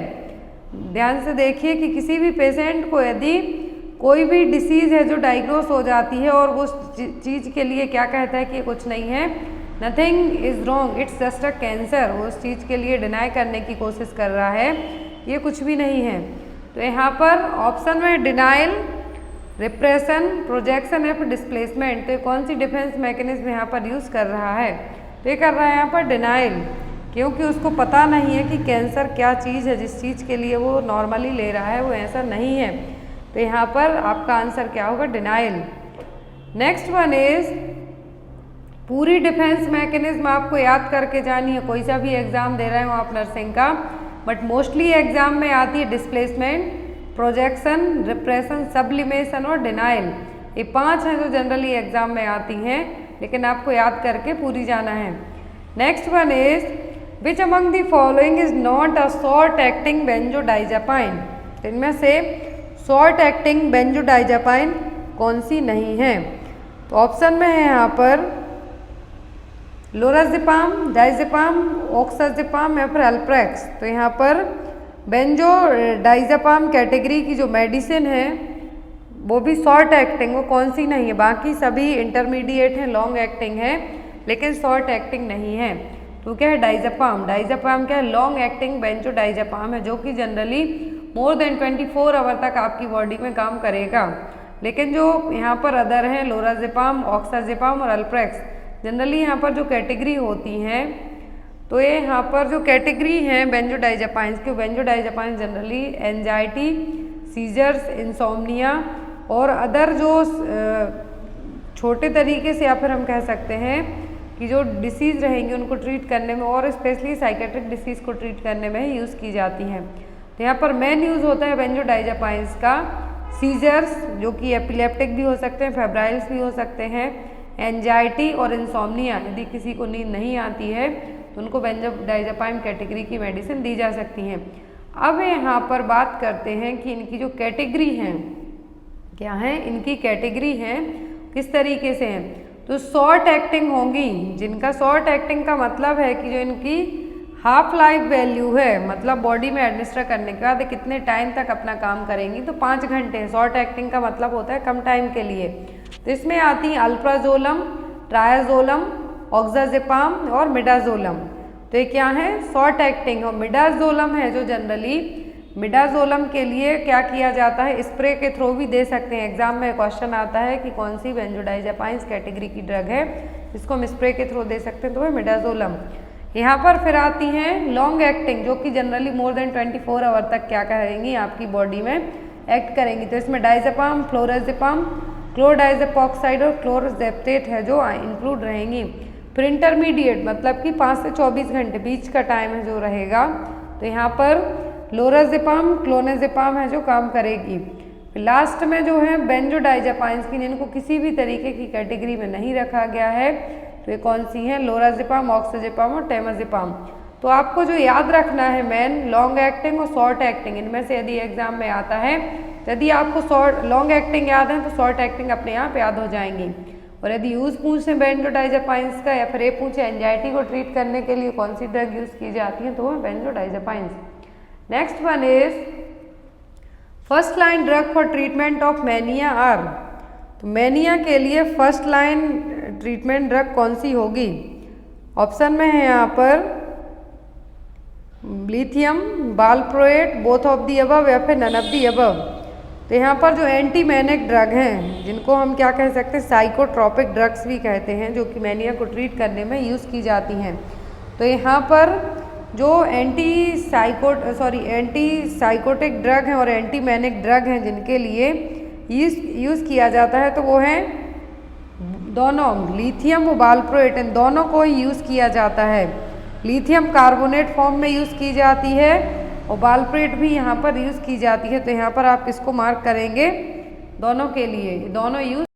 ध्यान से देखिए कि किसी भी पेशेंट को यदि कोई भी डिसीज़ है जो डायग्नोस हो जाती है और वो चीज़ के लिए क्या कहता है कि कुछ नहीं है, nothing is wrong, it's just a cancer, वो उस चीज़ के लिए डिनाई करने की कोशिश कर रहा है, ये कुछ भी नहीं है। तो यहाँ पर ऑप्शन में डिनाइल, रिप्रेशन, प्रोजेक्शन या फिर डिस्प्लेसमेंट, तो कौन सी डिफेंस मैकेनिज्म यहाँ पर यूज़ कर रहा है? तो ये कर रहा है यहाँ पर डिनाइल, क्योंकि उसको पता नहीं है कि कैंसर क्या चीज़ है, जिस चीज़ के लिए वो नॉर्मली ले रहा है वो ऐसा नहीं है। तो यहाँ पर आपका आंसर क्या होगा? डिनाइल। नेक्स्ट वन इज, पूरी डिफेंस मैकेनिज्म आपको याद करके जानी है। कोई सा भी एग्जाम दे रहे हो आप नर्सिंग का, बट मोस्टली एग्जाम में आती है डिस्प्लेसमेंट, प्रोजेक्शन, रिप्रेशन, सब्लिमेशन और डिनाइल। ये 5 हैं जो जनरली एग्जाम में आती हैं, लेकिन आपको याद करके पूरी जाना है। Next one is, which among the following is not a short acting बेंजोडाइजापाइन? इनमें से शॉर्ट एक्टिंग बेंजोडाइजापाइन कौन सी नहीं है? तो ऑप्शन में है यहाँ पर लोराज़ेपाम, डाइज़ेपाम, ऑक्साज़ेपाम या फिर अल्प्रेक्स। तो यहाँ पर बेंजोडाइज़ेपाम कैटेगरी की जो मेडिसिन है वो भी शॉर्ट एक्टिंग, वो कौन सी नहीं है? बाकी सभी इंटरमीडिएट हैं, लॉन्ग एक्टिंग है, लेकिन शॉर्ट एक्टिंग नहीं है। तो क्या है? डाइज़ेपाम। डाइज़ेपाम क्या है? लॉन्ग एक्टिंग बेंजोडाइज़ेपाम है, जो कि जनरली मोर देन 24 आवर तक आपकी बॉडी में काम करेगा। लेकिन जो यहाँ पर अदर हैं, लोराज़ेपाम, ऑक्साज़ेपाम और अल्प्रेक्स, जनरली यहाँ पर जो कैटेगरी होती हैं, तो ये यहाँ पर जो कैटेगरी हैं बेंजोडाइज़ेपाइंस की, बेंजोडाइज़ेपाइंस जनरली एंजाइटी, सीजर्स, इंसोम्निया और अदर जो छोटे तरीके से या फिर हम कह सकते हैं कि जो डिसीज़ रहेंगी उनको ट्रीट करने में, और स्पेशली साइकेट्रिक डिसीज़ को ट्रीट करने में यूज़ की जाती हैं। तो यहाँ पर मेन यूज़ होता है बेंजोडाइज़ेपाइंस का सीजर्स, जो कि एपिलेप्टिक भी हो सकते हैं, फेब्राइल्स भी हो सकते हैं, एंजाइटी और इंसोम्निया, यदि किसी को नींद नहीं आती है तो उनको बेंजोडाइज़ेपाइन कैटेगरी की मेडिसिन दी जा सकती हैं। अब यहाँ पर बात करते हैं कि इनकी जो कैटेगरी हैं क्या है, इनकी कैटेगरी है किस तरीके से हैं। तो शॉर्ट एक्टिंग होंगी, जिनका शॉर्ट एक्टिंग का मतलब है कि जो इनकी हाफ लाइफ वैल्यू है, मतलब बॉडी में एडमिनिस्टर करने के बाद कितने टाइम तक अपना काम करेंगी, तो 5 घंटे। शॉर्ट एक्टिंग का मतलब होता है कम टाइम के लिए। तो इसमें आती हैं अल्प्राजोलम, ट्रायाजोलम, ऑक्साज़ेपाम और मिडाजोलम। तो ये क्या है? Short acting. और मिडाजोलम है जो जनरली मिडाजोलम के लिए क्या किया जाता है, स्प्रे के थ्रू भी दे सकते हैं। एग्जाम में क्वेश्चन आता है कि कौन सी बेंजोडाइजेपाइंस कैटेगरी की ड्रग है जिसको हम स्प्रे के थ्रू दे सकते हैं, तो वह मिडाजोलम। यहाँ पर फिर आती हैं लॉन्ग एक्टिंग, जो कि जनरली मोर देन 24 आवर तक क्या करेंगी, आपकी बॉडी में एक्ट करेंगी। तो इसमें डायजेपाम, फ्लोराजेपाम, क्लोरडाइजेपॉक्साइड और क्लोरजेप्टेट है जो इंक्लूड रहेंगी। फिर इंटरमीडिएट मतलब कि 5 से 24 घंटे बीच का टाइम है जो रहेगा, तो यहाँ पर लोराजेपाम, क्लोनाजेपाम है जो काम करेगी। लास्ट में जो है बेंजोडाइजेपाइंस की, जिनको किसी भी तरीके की कैटेगरी में नहीं रखा गया है, तो ये कौन सी हैं, लोराजेपाम, ऑक्सीजेपाम और टेमाजेपाम। तो आपको जो याद रखना है मेन, लॉन्ग एक्टिंग और शॉर्ट एक्टिंग, इनमें से यदि एग्जाम में आता है, यदि आपको लॉन्ग एक्टिंग याद है तो शॉर्ट एक्टिंग अपने आप याद हो जाएंगी। और यदि यूज पूछे बेंजोडाइजेपाइंस का या फिर ये पूछे एंजाइटी को ट्रीट करने के लिए कौन सी ड्रग यूज की जाती है, तो वो benzodiazepines. Next one is first line drug for treatment of mania are. तो मैनिया के लिए फर्स्ट लाइन ट्रीटमेंट ड्रग कौन सी होगी? ऑप्शन में है यहाँ पर lithium, valproate, both of the above या फिर नन ऑफ दी अबव। तो यहाँ पर जो एंटी मैनिक ड्रग हैं, जिनको हम क्या कह सकते हैं, साइकोट्रोपिक ड्रग्स भी कहते हैं, जो कि मैनिया को ट्रीट करने में यूज़ की जाती हैं। तो यहाँ पर जो एंटी साइकोटिक ड्रग हैं और एंटी मैनिक ड्रग हैं जिनके लिए यूज़ किया जाता है, तो वो हैं दोनों लिथियम और वालप्रोएट, इन दोनों को ही यूज़ किया जाता है। लिथियम कार्बोनेट फॉर्म में यूज़ की जाती है और वालप्रोएट भी यहाँ पर यूज़ की जाती है। तो यहाँ पर आप इसको मार्क करेंगे दोनों के लिए, दोनों यूज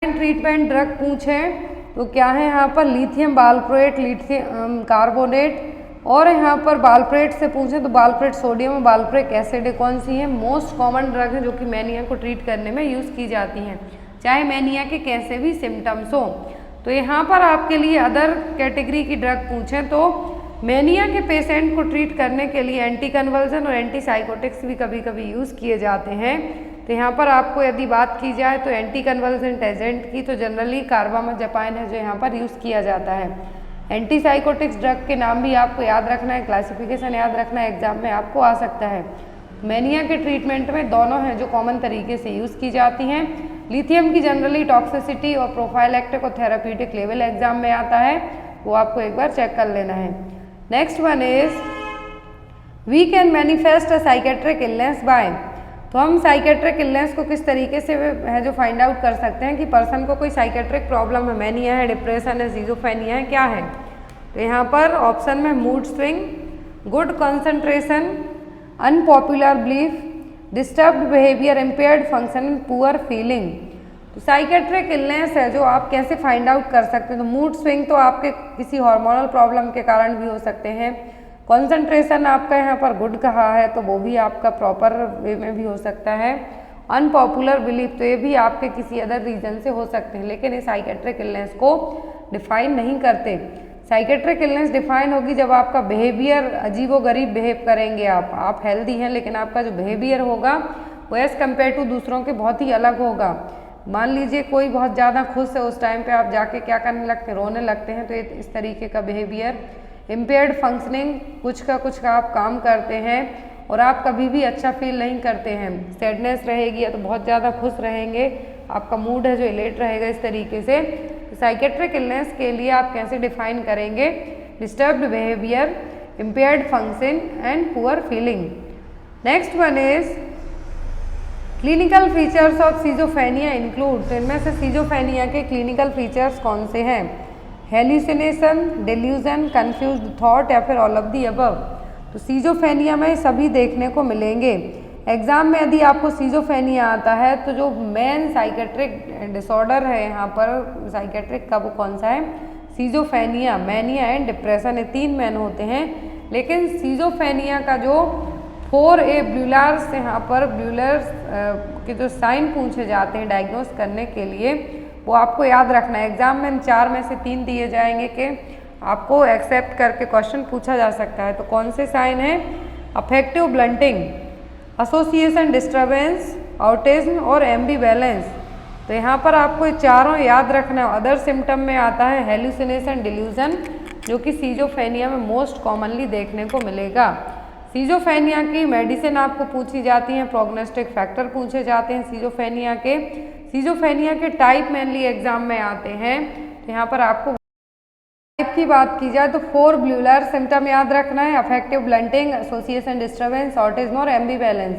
ट्रीटमेंट ड्रग पूछें तो क्या है यहाँ पर लिथियम वालप्रोएट, लिथियम कार्बोनेट, और यहाँ पर वालप्रोएट से पूछें तो वालप्रोएट सोडियम और वालप्रोइक एसिड कौन सी है, मोस्ट कॉमन ड्रग है जो कि मैनिया को ट्रीट करने में यूज़ की जाती हैं, चाहे मैनिया के कैसे भी सिम्टम्स हो। तो यहाँ पर आपके लिए अदर कैटेगरी की ड्रग पूछें तो मैनिया के पेशेंट को ट्रीट करने के लिए एंटी कन्वर्जन और एंटी साइकोटिक्स भी कभी कभी यूज़ किए जाते हैं। तो यहाँ पर आपको यदि बात की जाए तो एंटी कन्वर्जेंट एजेंट की तो जनरली कार्बामाजेपाइन है जो यहाँ पर यूज़ किया जाता है। एंटी साइकोटिक्स ड्रग के नाम भी आपको याद रखना है, क्लासिफिकेशन याद रखना है, एग्जाम में आपको आ सकता है। मैनिया के ट्रीटमेंट में दोनों हैं जो कॉमन तरीके से यूज़ की जाती हैं। लिथियम की जनरली टॉक्सिसिटी और प्रोफाइलैक्टिक और थेराप्यूटिक लेवल एग्जाम में आता है, वो आपको एक बार चेक कर लेना है। Next one is we can manifest a psychiatric illness by. तो हम साइकेट्रिक इलनेस को किस तरीके से है जो फाइंड आउट कर सकते हैं कि पर्सन को कोई साइकेट्रिक प्रॉब्लम है, मैनिया है, डिप्रेशन है, सिजोफ्रेनिया है, क्या है। तो यहाँ पर ऑप्शन में mood swing, good concentration, unpopular belief, disturbed behaviour, impaired function, poor feeling. तो साइकेट्रिक इलनेस है जो आप कैसे फाइंड आउट कर सकते हैं, तो मूड स्विंग तो आपके किसी हार्मोनल प्रॉब्लम के कारण भी हो सकते हैं। कंसंट्रेशन आपका यहाँ पर गुड कहा है तो वो भी आपका प्रॉपर वे में भी हो सकता है। अनपॉपुलर बिलीफ तो ये भी आपके किसी अदर रीजन से हो सकते हैं, लेकिन ये साइकेट्रिक इलनेस को डिफाइन नहीं करते। साइकेट्रिक इलनेस डिफाइन होगी जब आपका बिहेवियर अजीबोगरीब बिहेव करेंगे, आप हेल्दी हैं लेकिन आपका जो बिहेवियर होगा वो एज़ कम्पेयर टू दूसरों के बहुत ही अलग होगा। मान लीजिए कोई बहुत ज़्यादा खुश है, उस टाइम पे आप जाके क्या करने लगते हैं, रोने लगते हैं, तो ये इस तरीके का बिहेवियर। इम्पेयर्ड फंक्शनिंग, कुछ का आप काम करते हैं और आप कभी भी अच्छा फील नहीं करते हैं, सैडनेस रहेगी या तो बहुत ज़्यादा खुश रहेंगे, आपका मूड है जो इलेट रहेगा, इस तरीके से। तो साइकेट्रिक इलनेस के लिए आप कैसे डिफाइन करेंगे, disturbed behaviour, impaired function and poor feeling. Next one is clinical features of schizophrenia include. तो इनमें से सिजोफ्रेनिया के क्लिनिकल फीचर्स कौन से हैं, हेल्यूसिनेशन, डिल्यूजन, कंफ्यूज्ड थॉट या फिर ऑल ऑफ दी अबव। तो सिजोफ्रेनिया में सभी देखने को मिलेंगे। एग्जाम में यदि आपको सिजोफ्रेनिया आता है तो जो मेन साइकेट्रिक डिसऑर्डर है यहाँ पर साइकेट्रिक का वो कौन सा है, सिजोफ्रेनिया, मैनिया एंड डिप्रेशन, ये तीन मेन होते हैं। लेकिन सिजोफ्रेनिया का जो 4A ब्यूलर्स, यहाँ पर ब्यूलर्स के जो साइन पूछे जाते हैं डायग्नोस करने के लिए, वो आपको याद रखना है। एग्जाम में 4 में से 3 दिए जाएंगे कि आपको एक्सेप्ट करके क्वेश्चन पूछा जा सकता है। तो कौन से साइन है, affective blunting, association disturbance, autism और एम्बीवैलेंस। तो यहाँ पर आपको ये चारों याद रखना है। अदर सिम्टम में आता है हेल्यूसिनेशन, डिल्यूजन, जो कि सिजोफ्रेनिया में मोस्ट कॉमनली देखने को मिलेगा। सीजोफ्रेनिया की मेडिसिन आपको पूछी जाती है, प्रोग्नोस्टिक फैक्टर पूछे जाते हैं सीजोफ्रेनिया के। सीजोफ्रेनिया के टाइप मेनली एग्जाम में आते हैं, तो यहाँ पर आपको टाइप की बात की जाए तो 4 ब्लूलर सिम्टम याद रखना है, affective blunting, association disturbance, autism और एम्बीवैलेंस।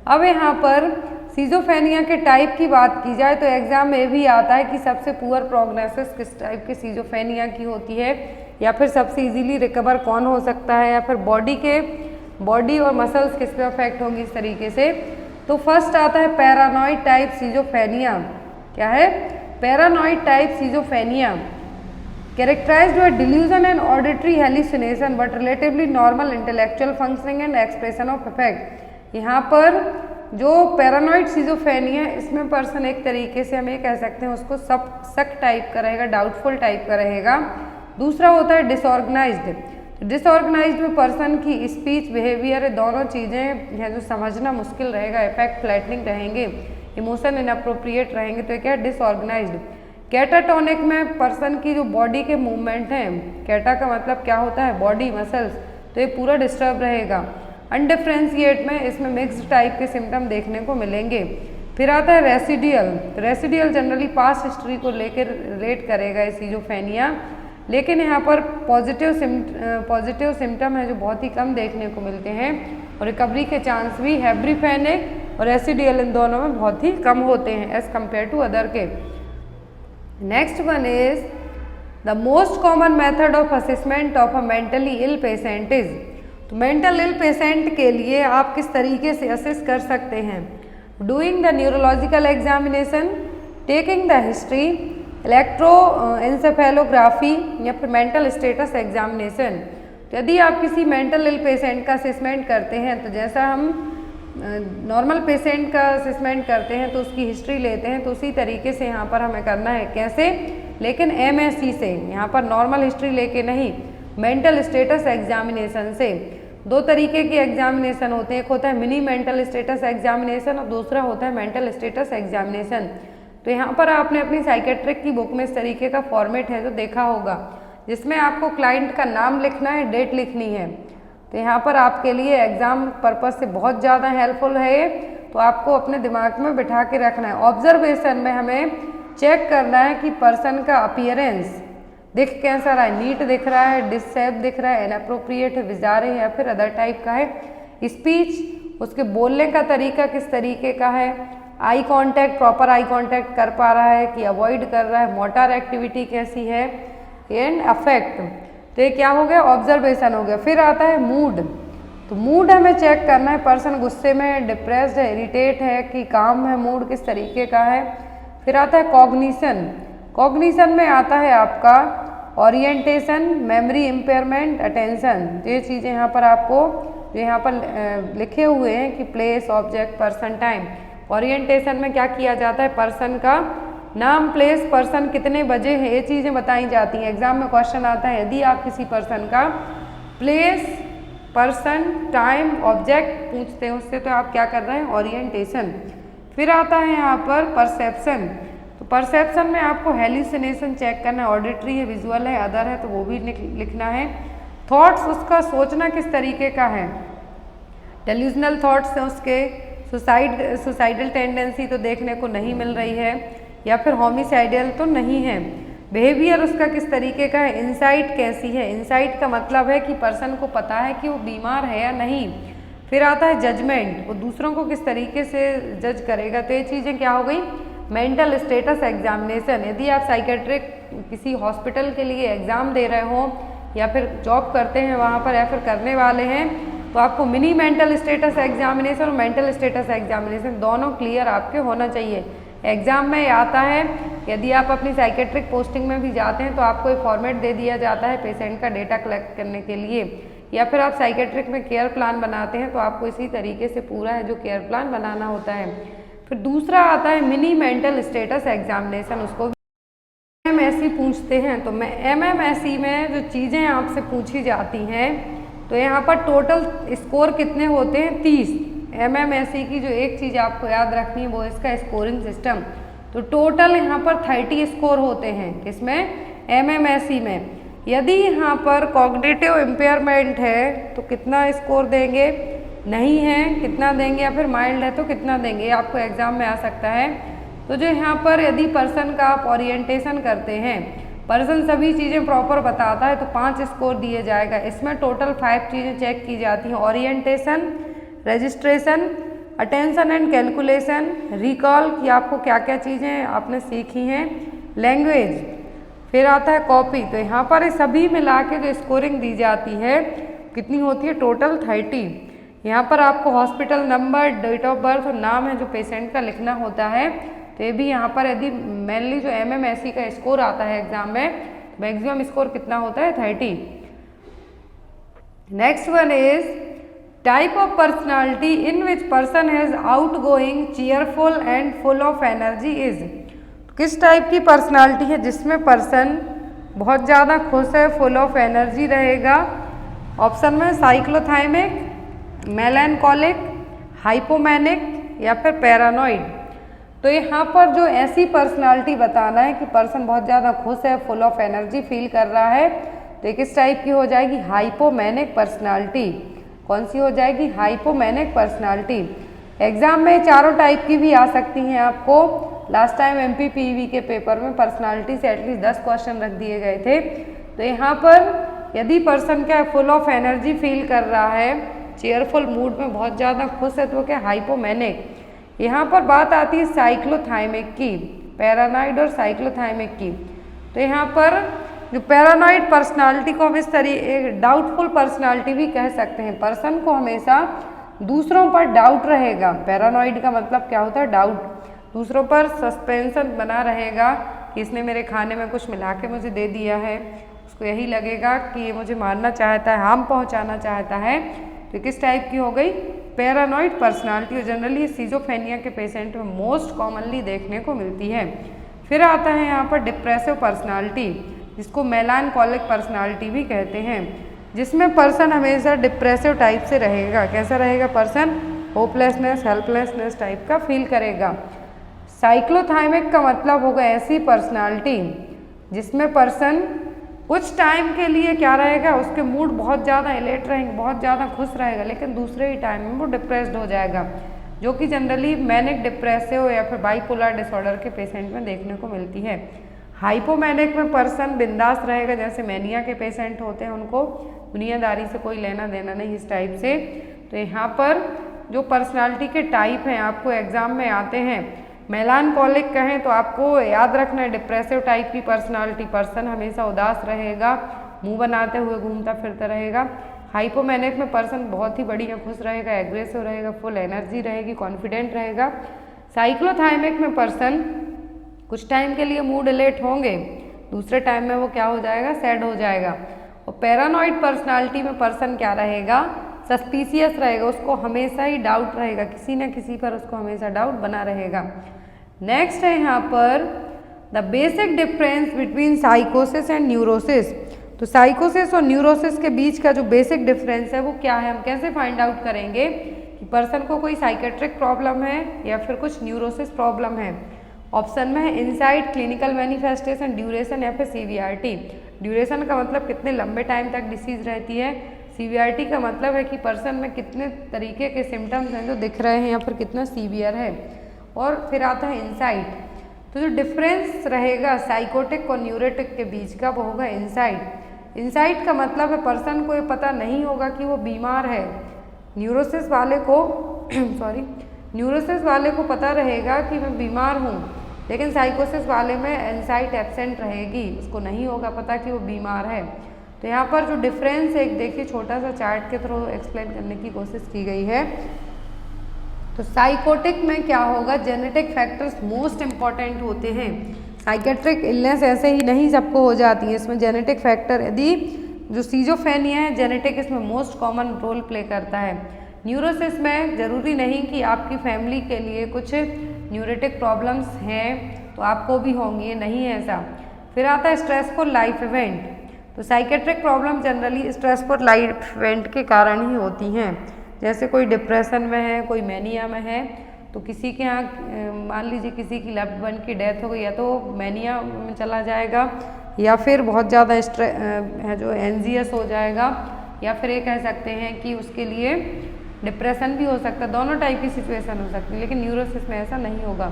अब यहाँ पर सीजोफ्रेनिया के टाइप की बात की जाए तो एग्जाम में भी आता है कि सबसे पुअर प्रोग्नोसिस किस टाइप की सीजोफ्रेनिया की होती है, या फिर सबसे इजीली रिकवर कौन हो सकता है, या फिर बॉडी और मसल्स किस पे अफेक्ट होंगी, इस तरीके से। तो फर्स्ट आता है पैरानॉइड टाइप सीजोफ्रेनिया। क्या है? Paranoid type schizophrenia characterized by delusion and auditory hallucination but relatively normal intellectual functioning and expression of affect। यहाँ पर जो पैरानॉइड सीजोफ्रेनिया है इसमें पर्सन एक तरीके से हम ये कह सकते हैं उसको शक टाइप का रहेगा, डाउटफुल टाइप का रहेगा। दूसरा होता है डिसऑर्गेनाइज्ड। डिसऑर्गेनाइज्ड में पर्सन की स्पीच, बिहेवियर, दोनों चीज़ें हैं जो समझना मुश्किल रहेगा, इफेक्ट फ्लैटनिंग रहेंगे, इमोशन इनअप्रोप्रिएट रहेंगे, तो क्या है? डिसऑर्गेनाइज्ड। कैटाटोनिक में पर्सन की जो बॉडी के मूवमेंट हैं, कैटा का मतलब क्या होता है? बॉडी, मसल्स, तो ये पूरा डिस्टर्ब रहेगा। अनडिफ्रेंशिएट में इसमें मिक्स्ड टाइप के सिम्टम देखने को मिलेंगे। फिर आता है residual. Residual generally past history को लेकर रिलेट करेगा ये सीजोफ्रेनिया, लेकिन यहाँ पर पॉजिटिव सिम्टम है जो बहुत ही कम देखने को मिलते हैं, और रिकवरी के चांस भी हेब्रिफेनिक और रेसिडियल इन दोनों में बहुत ही कम होते हैं एज कम्पेयर टू अदर के। Next one is the most common method of assessment of a mentally ill patient is. तो मेंटल इल पेशेंट के लिए आप किस तरीके से असेस कर सकते हैं? Doing the neurological examination, taking the history, electroencephalography, या फिर मेंटल स्टेटस एग्जामिनेशन। तो यदि आप किसी मेंटल इल पेशेंट का असेसमेंट करते हैं, तो जैसा हम नॉर्मल पेशेंट का असेसमेंट करते हैं तो उसकी हिस्ट्री लेते हैं, तो उसी तरीके से यहाँ पर हमें करना है। कैसे? लेकिन MSc से, यहाँ पर नॉर्मल हिस्ट्री लेके नहीं, मेंटल स्टेटस एग्जामिनेशन से। 2 तरीके के एग्जामिनेशन होते हैं, एक होता है मिनी मेंटल स्टेटस एग्जामिनेशन और दूसरा होता है मेंटल स्टेटस एग्जामिनेशन। तो यहाँ पर आपने अपनी साइकेट्रिक की बुक में इस तरीके का फॉर्मेट है जो देखा होगा, जिसमें आपको क्लाइंट का नाम लिखना है, डेट लिखनी है। तो यहाँ पर आपके लिए एग्जाम पर्पस से बहुत ज़्यादा हेल्पफुल है, तो आपको अपने दिमाग में बिठा के रखना है। ऑब्जर्वेशन में हमें चेक करना है कि पर्सन का अपीयरेंस दिख कैसा रहा है, नीट दिख रहा है, डिससेप दिख रहा है, इनअप्रोप्रिएट है, विजारे है, या फिर अदर टाइप का है। स्पीच, उसके बोलने का तरीका किस तरीके का है, eye contact, proper eye contact कर पा रहा है कि अवॉइड कर रहा है, मोटर एक्टिविटी कैसी है, एंड अफेक्ट। तो ये क्या हो गया? ऑब्जर्वेशन हो गया। फिर आता है मूड। तो मूड हमें चेक करना है, पर्सन गुस्से में है, डिप्रेस्ड है, इरिटेट है कि काम है, मूड किस तरीके का है। फिर आता है कॉग्निशन। कॉग्निशन में आता है आपका ओरिएंटेशन, मेमोरी इम्पेयरमेंट, अटेंशन। तो ये चीज़ें यहाँ पर आपको जो यहाँ पर लिखे हुए हैं कि place, object, person, time. Orientation में क्या किया जाता है? पर्सन का नाम, प्लेस, पर्सन, कितने बजे है, ये चीज़ें बताई जाती हैं। एग्जाम में क्वेश्चन आता है, यदि आप किसी पर्सन का प्लेस, पर्सन, टाइम, ऑब्जेक्ट पूछते हैं उससे, तो आप क्या कर रहे हैं? ओरिएंटेशन। फिर आता है यहाँ पर परसेप्शन। तो परसेप्शन में आपको हेल्यूसिनेशन चेक करना है, ऑडिटरी है, विजुअल है, अदर है, तो वो भी लिखना है। थॉट्स, उसका सोचना किस तरीके का है, डेल्यूजनल थॉट्स हैं उसके, सुसाइडल टेंडेंसी तो देखने को नहीं मिल रही है, या फिर होमिसाइडल तो नहीं है। बिहेवियर उसका किस तरीके का है, इनसाइट कैसी है। इनसाइट का मतलब है कि पर्सन को पता है कि वो बीमार है या नहीं। फिर आता है जजमेंट, वो दूसरों को किस तरीके से जज करेगा। तो ये चीज़ें क्या हो गई? Mental status examination. यदि आप साइकेट्रिक किसी हॉस्पिटल के लिए एग्ज़ाम दे रहे हो या फिर जॉब करते हैं वहाँ पर, या फिर करने वाले हैं, तो आपको मिनी मेंटल स्टेटस एग्जामिनेशन और मेंटल स्टेटस एग्जामिनेशन दोनों क्लियर आपके होना चाहिए। एग्जाम में आता है, यदि आप अपनी साइकेट्रिक पोस्टिंग में भी जाते हैं तो आपको एक फॉर्मेट दे दिया जाता है पेशेंट का डेटा कलेक्ट करने के लिए, या फिर आप साइकेट्रिक में केयर प्लान बनाते हैं तो आपको इसी तरीके से पूरा है जो केयर प्लान बनाना होता है। फिर दूसरा आता है मिनी मेंटल स्टेटस एग्जामिनेशन, उसको MMSE पूछते हैं। तो MMSE में जो चीज़ें आपसे पूछी जाती हैं, तो यहाँ पर टोटल स्कोर कितने होते हैं? 30। MMSE की जो एक चीज़ आपको याद रखनी है वो इसका स्कोरिंग सिस्टम। तो टोटल यहाँ पर 30 स्कोर होते हैं, किसमें? MMSE में। यदि यहाँ पर कॉग्निटिव इम्पेयरमेंट है तो कितना स्कोर देंगे, नहीं है कितना देंगे, या फिर माइल्ड है तो कितना देंगे, ये आपको एग्जाम में आ सकता है। तो जो यहाँ पर यदि पर्सन का आप ओरिएंटेशन करते हैं, पर्सन सभी चीज़ें प्रॉपर बताता है तो 5 स्कोर दिए जाएगा। इसमें टोटल 5 चीज़ें चेक की जाती हैं, orientation, registration, attention and calculation, recall कि आपको क्या क्या चीज़ें आपने सीखी हैं, लैंग्वेज, फिर आता है कॉपी। तो यहाँ पर सभी मिला के जो स्कोरिंग दी जाती है कितनी होती है, टोटल 30। यहाँ पर आपको hospital number, date of birth और नाम है जो पेशेंट का लिखना होता है। तो ये भी यहाँ पर यदि मेनली जो MMSE का स्कोर आता है एग्जाम में, मैक्सिमम स्कोर कितना होता है, 30। Next one is type of personality in which person has outgoing, cheerful and full of energy is. किस टाइप की पर्सनालिटी है जिसमें पर्सन बहुत ज़्यादा खुश है, फुल ऑफ एनर्जी रहेगा। ऑप्शन में साइक्लोथाइमिक, मेलानकोलिक, हाइपोमैनिक या फिर पैरानॉइड। तो यहाँ पर जो ऐसी पर्सनालिटी बताना है कि पर्सन बहुत ज़्यादा खुश है, फुल ऑफ एनर्जी फील कर रहा है, तो ये किस टाइप की हो जाएगी, हाइपोमैनिक पर्सनालिटी। कौन सी हो जाएगी, हाइपोमैनिक पर्सनालिटी। एग्जाम में चारों टाइप की भी आ सकती हैं आपको। लास्ट टाइम MPPV के पेपर में पर्सनालिटी से एटलीस्ट 10 क्वेश्चन रख दिए गए थे। तो यहाँ पर यदि पर्सन क्या फुल ऑफ एनर्जी फील कर रहा है, चेयरफुल मूड में बहुत ज़्यादा खुश है, तो क्या हाइपोमैनिक। यहाँ पर बात आती है साइक्लोथाइमिक की, पैरानॉइड और साइक्लोथाइमिक की। तो यहाँ पर जो पैरानॉइड पर्सनालिटी को हम इस तरीके डाउटफुल पर्सनालिटी भी कह सकते हैं। पर्सन को हमेशा दूसरों पर डाउट रहेगा। पैरानॉइड का मतलब क्या होता है, डाउट, दूसरों पर सस्पेंशन बना रहेगा कि इसने मेरे खाने में कुछ मिला के मुझे दे दिया है। उसको यही लगेगा कि ये मुझे मारना चाहता है, हार्म पहुँचाना चाहता है। तो किस टाइप की हो गई, पैरानॉइड पर्सनालिटी। और जनरली सिजोफ्रेनिया के पेशेंट में मोस्ट कॉमनली देखने को मिलती है। फिर आता है यहाँ पर डिप्रेसिव पर्सनालिटी, जिसको मेलानकोलिक पर्सनालिटी भी कहते हैं, जिसमें पर्सन हमेशा डिप्रेसिव टाइप से रहेगा। कैसा रहेगा, पर्सन होपलेसनेस, हेल्पलेसनेस टाइप का फील करेगा। साइक्लोथाइमिक का मतलब होगा ऐसी पर्सनालिटी जिसमें पर्सन कुछ टाइम के लिए क्या रहेगा, उसके मूड बहुत ज़्यादा एलेट रहेंगे, बहुत ज़्यादा खुश रहेगा, लेकिन दूसरे ही टाइम में वो डिप्रेस्ड हो जाएगा, जो कि जनरली मैनिक डिप्रेसिव या फिर बाइपोलर डिसऑर्डर के पेशेंट में देखने को मिलती है। हाइपोमैनिक में पर्सन बिंदास रहेगा, जैसे मैनिया के पेशेंट होते हैं, उनको दुनियादारी से कोई लेना देना नहीं, इस टाइप से। तो यहाँ पर जो पर्सनालिटी के टाइप हैं आपको एग्जाम में आते हैं। मेलानकोलिक कहें तो आपको याद रखना है डिप्रेसिव टाइप की पर्सनालिटी, पर्सन हमेशा उदास रहेगा, मुंह बनाते हुए घूमता फिरता रहेगा। हाइपोमैनिक में पर्सन बहुत ही बढ़िया खुश रहेगा, एग्रेसिव रहेगा, फुल एनर्जी रहेगी, कॉन्फिडेंट रहेगा। साइक्लोथाइमिक में पर्सन कुछ टाइम के लिए मूड एलेट होंगे, दूसरे टाइम में वो क्या हो जाएगा, सैड हो जाएगा। और पैरानॉइड पर्सनालिटी में पर्सन क्या रहेगा, सस्पिशियस रहेगा, उसको हमेशा ही डाउट रहेगा, किसी न किसी पर उसको हमेशा डाउट बना रहेगा। नेक्स्ट है यहाँ पर द बेसिक डिफरेंस बिटवीन साइकोसिस एंड न्यूरोसिस। तो साइकोसिस और न्यूरोसिस के बीच का जो बेसिक डिफरेंस है वो क्या है, हम कैसे फाइंड आउट करेंगे कि पर्सन को कोई साइकेट्रिक प्रॉब्लम है या फिर कुछ न्यूरोसिस प्रॉब्लम है। ऑप्शन में है इनसाइट, क्लिनिकल मैनिफेस्टेशन, ड्यूरेशन या फिर सीवियरिटी। ड्यूरेशन का मतलब कितने लंबे टाइम तक डिसीज रहती है, सीवियरिटी का मतलब है कि पर्सन में कितने तरीके के सिम्टम्स हैं जो दिख रहे हैं या फिर कितना सीवियर है। और फिर आता है इनसाइट। तो जो डिफरेंस रहेगा साइकोटिक और न्यूरोटिक के बीच का वो होगा इनसाइट। इनसाइट का मतलब है पर्सन को ये पता नहीं होगा कि वो बीमार है। न्यूरोसिस वाले को न्यूरोसिस वाले को पता रहेगा कि मैं बीमार हूँ, लेकिन साइकोसिस वाले में इनसाइट एब्सेंट रहेगी, उसको नहीं होगा पता कि वो बीमार है। तो यहाँ पर जो डिफरेंस है, एक देखिए छोटा सा चार्ट के थ्रू एक्सप्लेन करने की कोशिश की गई है। तो साइकोटिक में क्या होगा, जेनेटिक फैक्टर्स मोस्ट इम्पॉर्टेंट होते हैं। साइकेट्रिक इलनेस ऐसे ही नहीं सबको हो जाती है, इसमें जेनेटिक फैक्टर, यदि जो सीजोफ्रेनिया है जेनेटिक इसमें मोस्ट कॉमन रोल प्ले करता है। न्यूरोसिस में जरूरी नहीं कि आपकी फैमिली के लिए कुछ न्यूरोटिक प्रॉब्लम्स हैं तो आपको भी होंगी, ये नहीं है ऐसा। फिर आता है स्ट्रेसफुल लाइफ इवेंट। तो psychiatric problem generally stressful life event के कारण ही होती हैं, जैसे कोई डिप्रेशन में है, कोई मैनिया में है, तो किसी के यहाँ मान लीजिए किसी की लव्ड वन की डेथ हो गई, या तो मैनिया में चला जाएगा या फिर बहुत ज़्यादा है जो एंजियस हो जाएगा, या फिर ये कह सकते हैं कि उसके लिए डिप्रेशन भी हो सकता है। दोनों टाइप की सिचुएशन हो सकती है, लेकिन न्यूरोसिस में ऐसा नहीं होगा।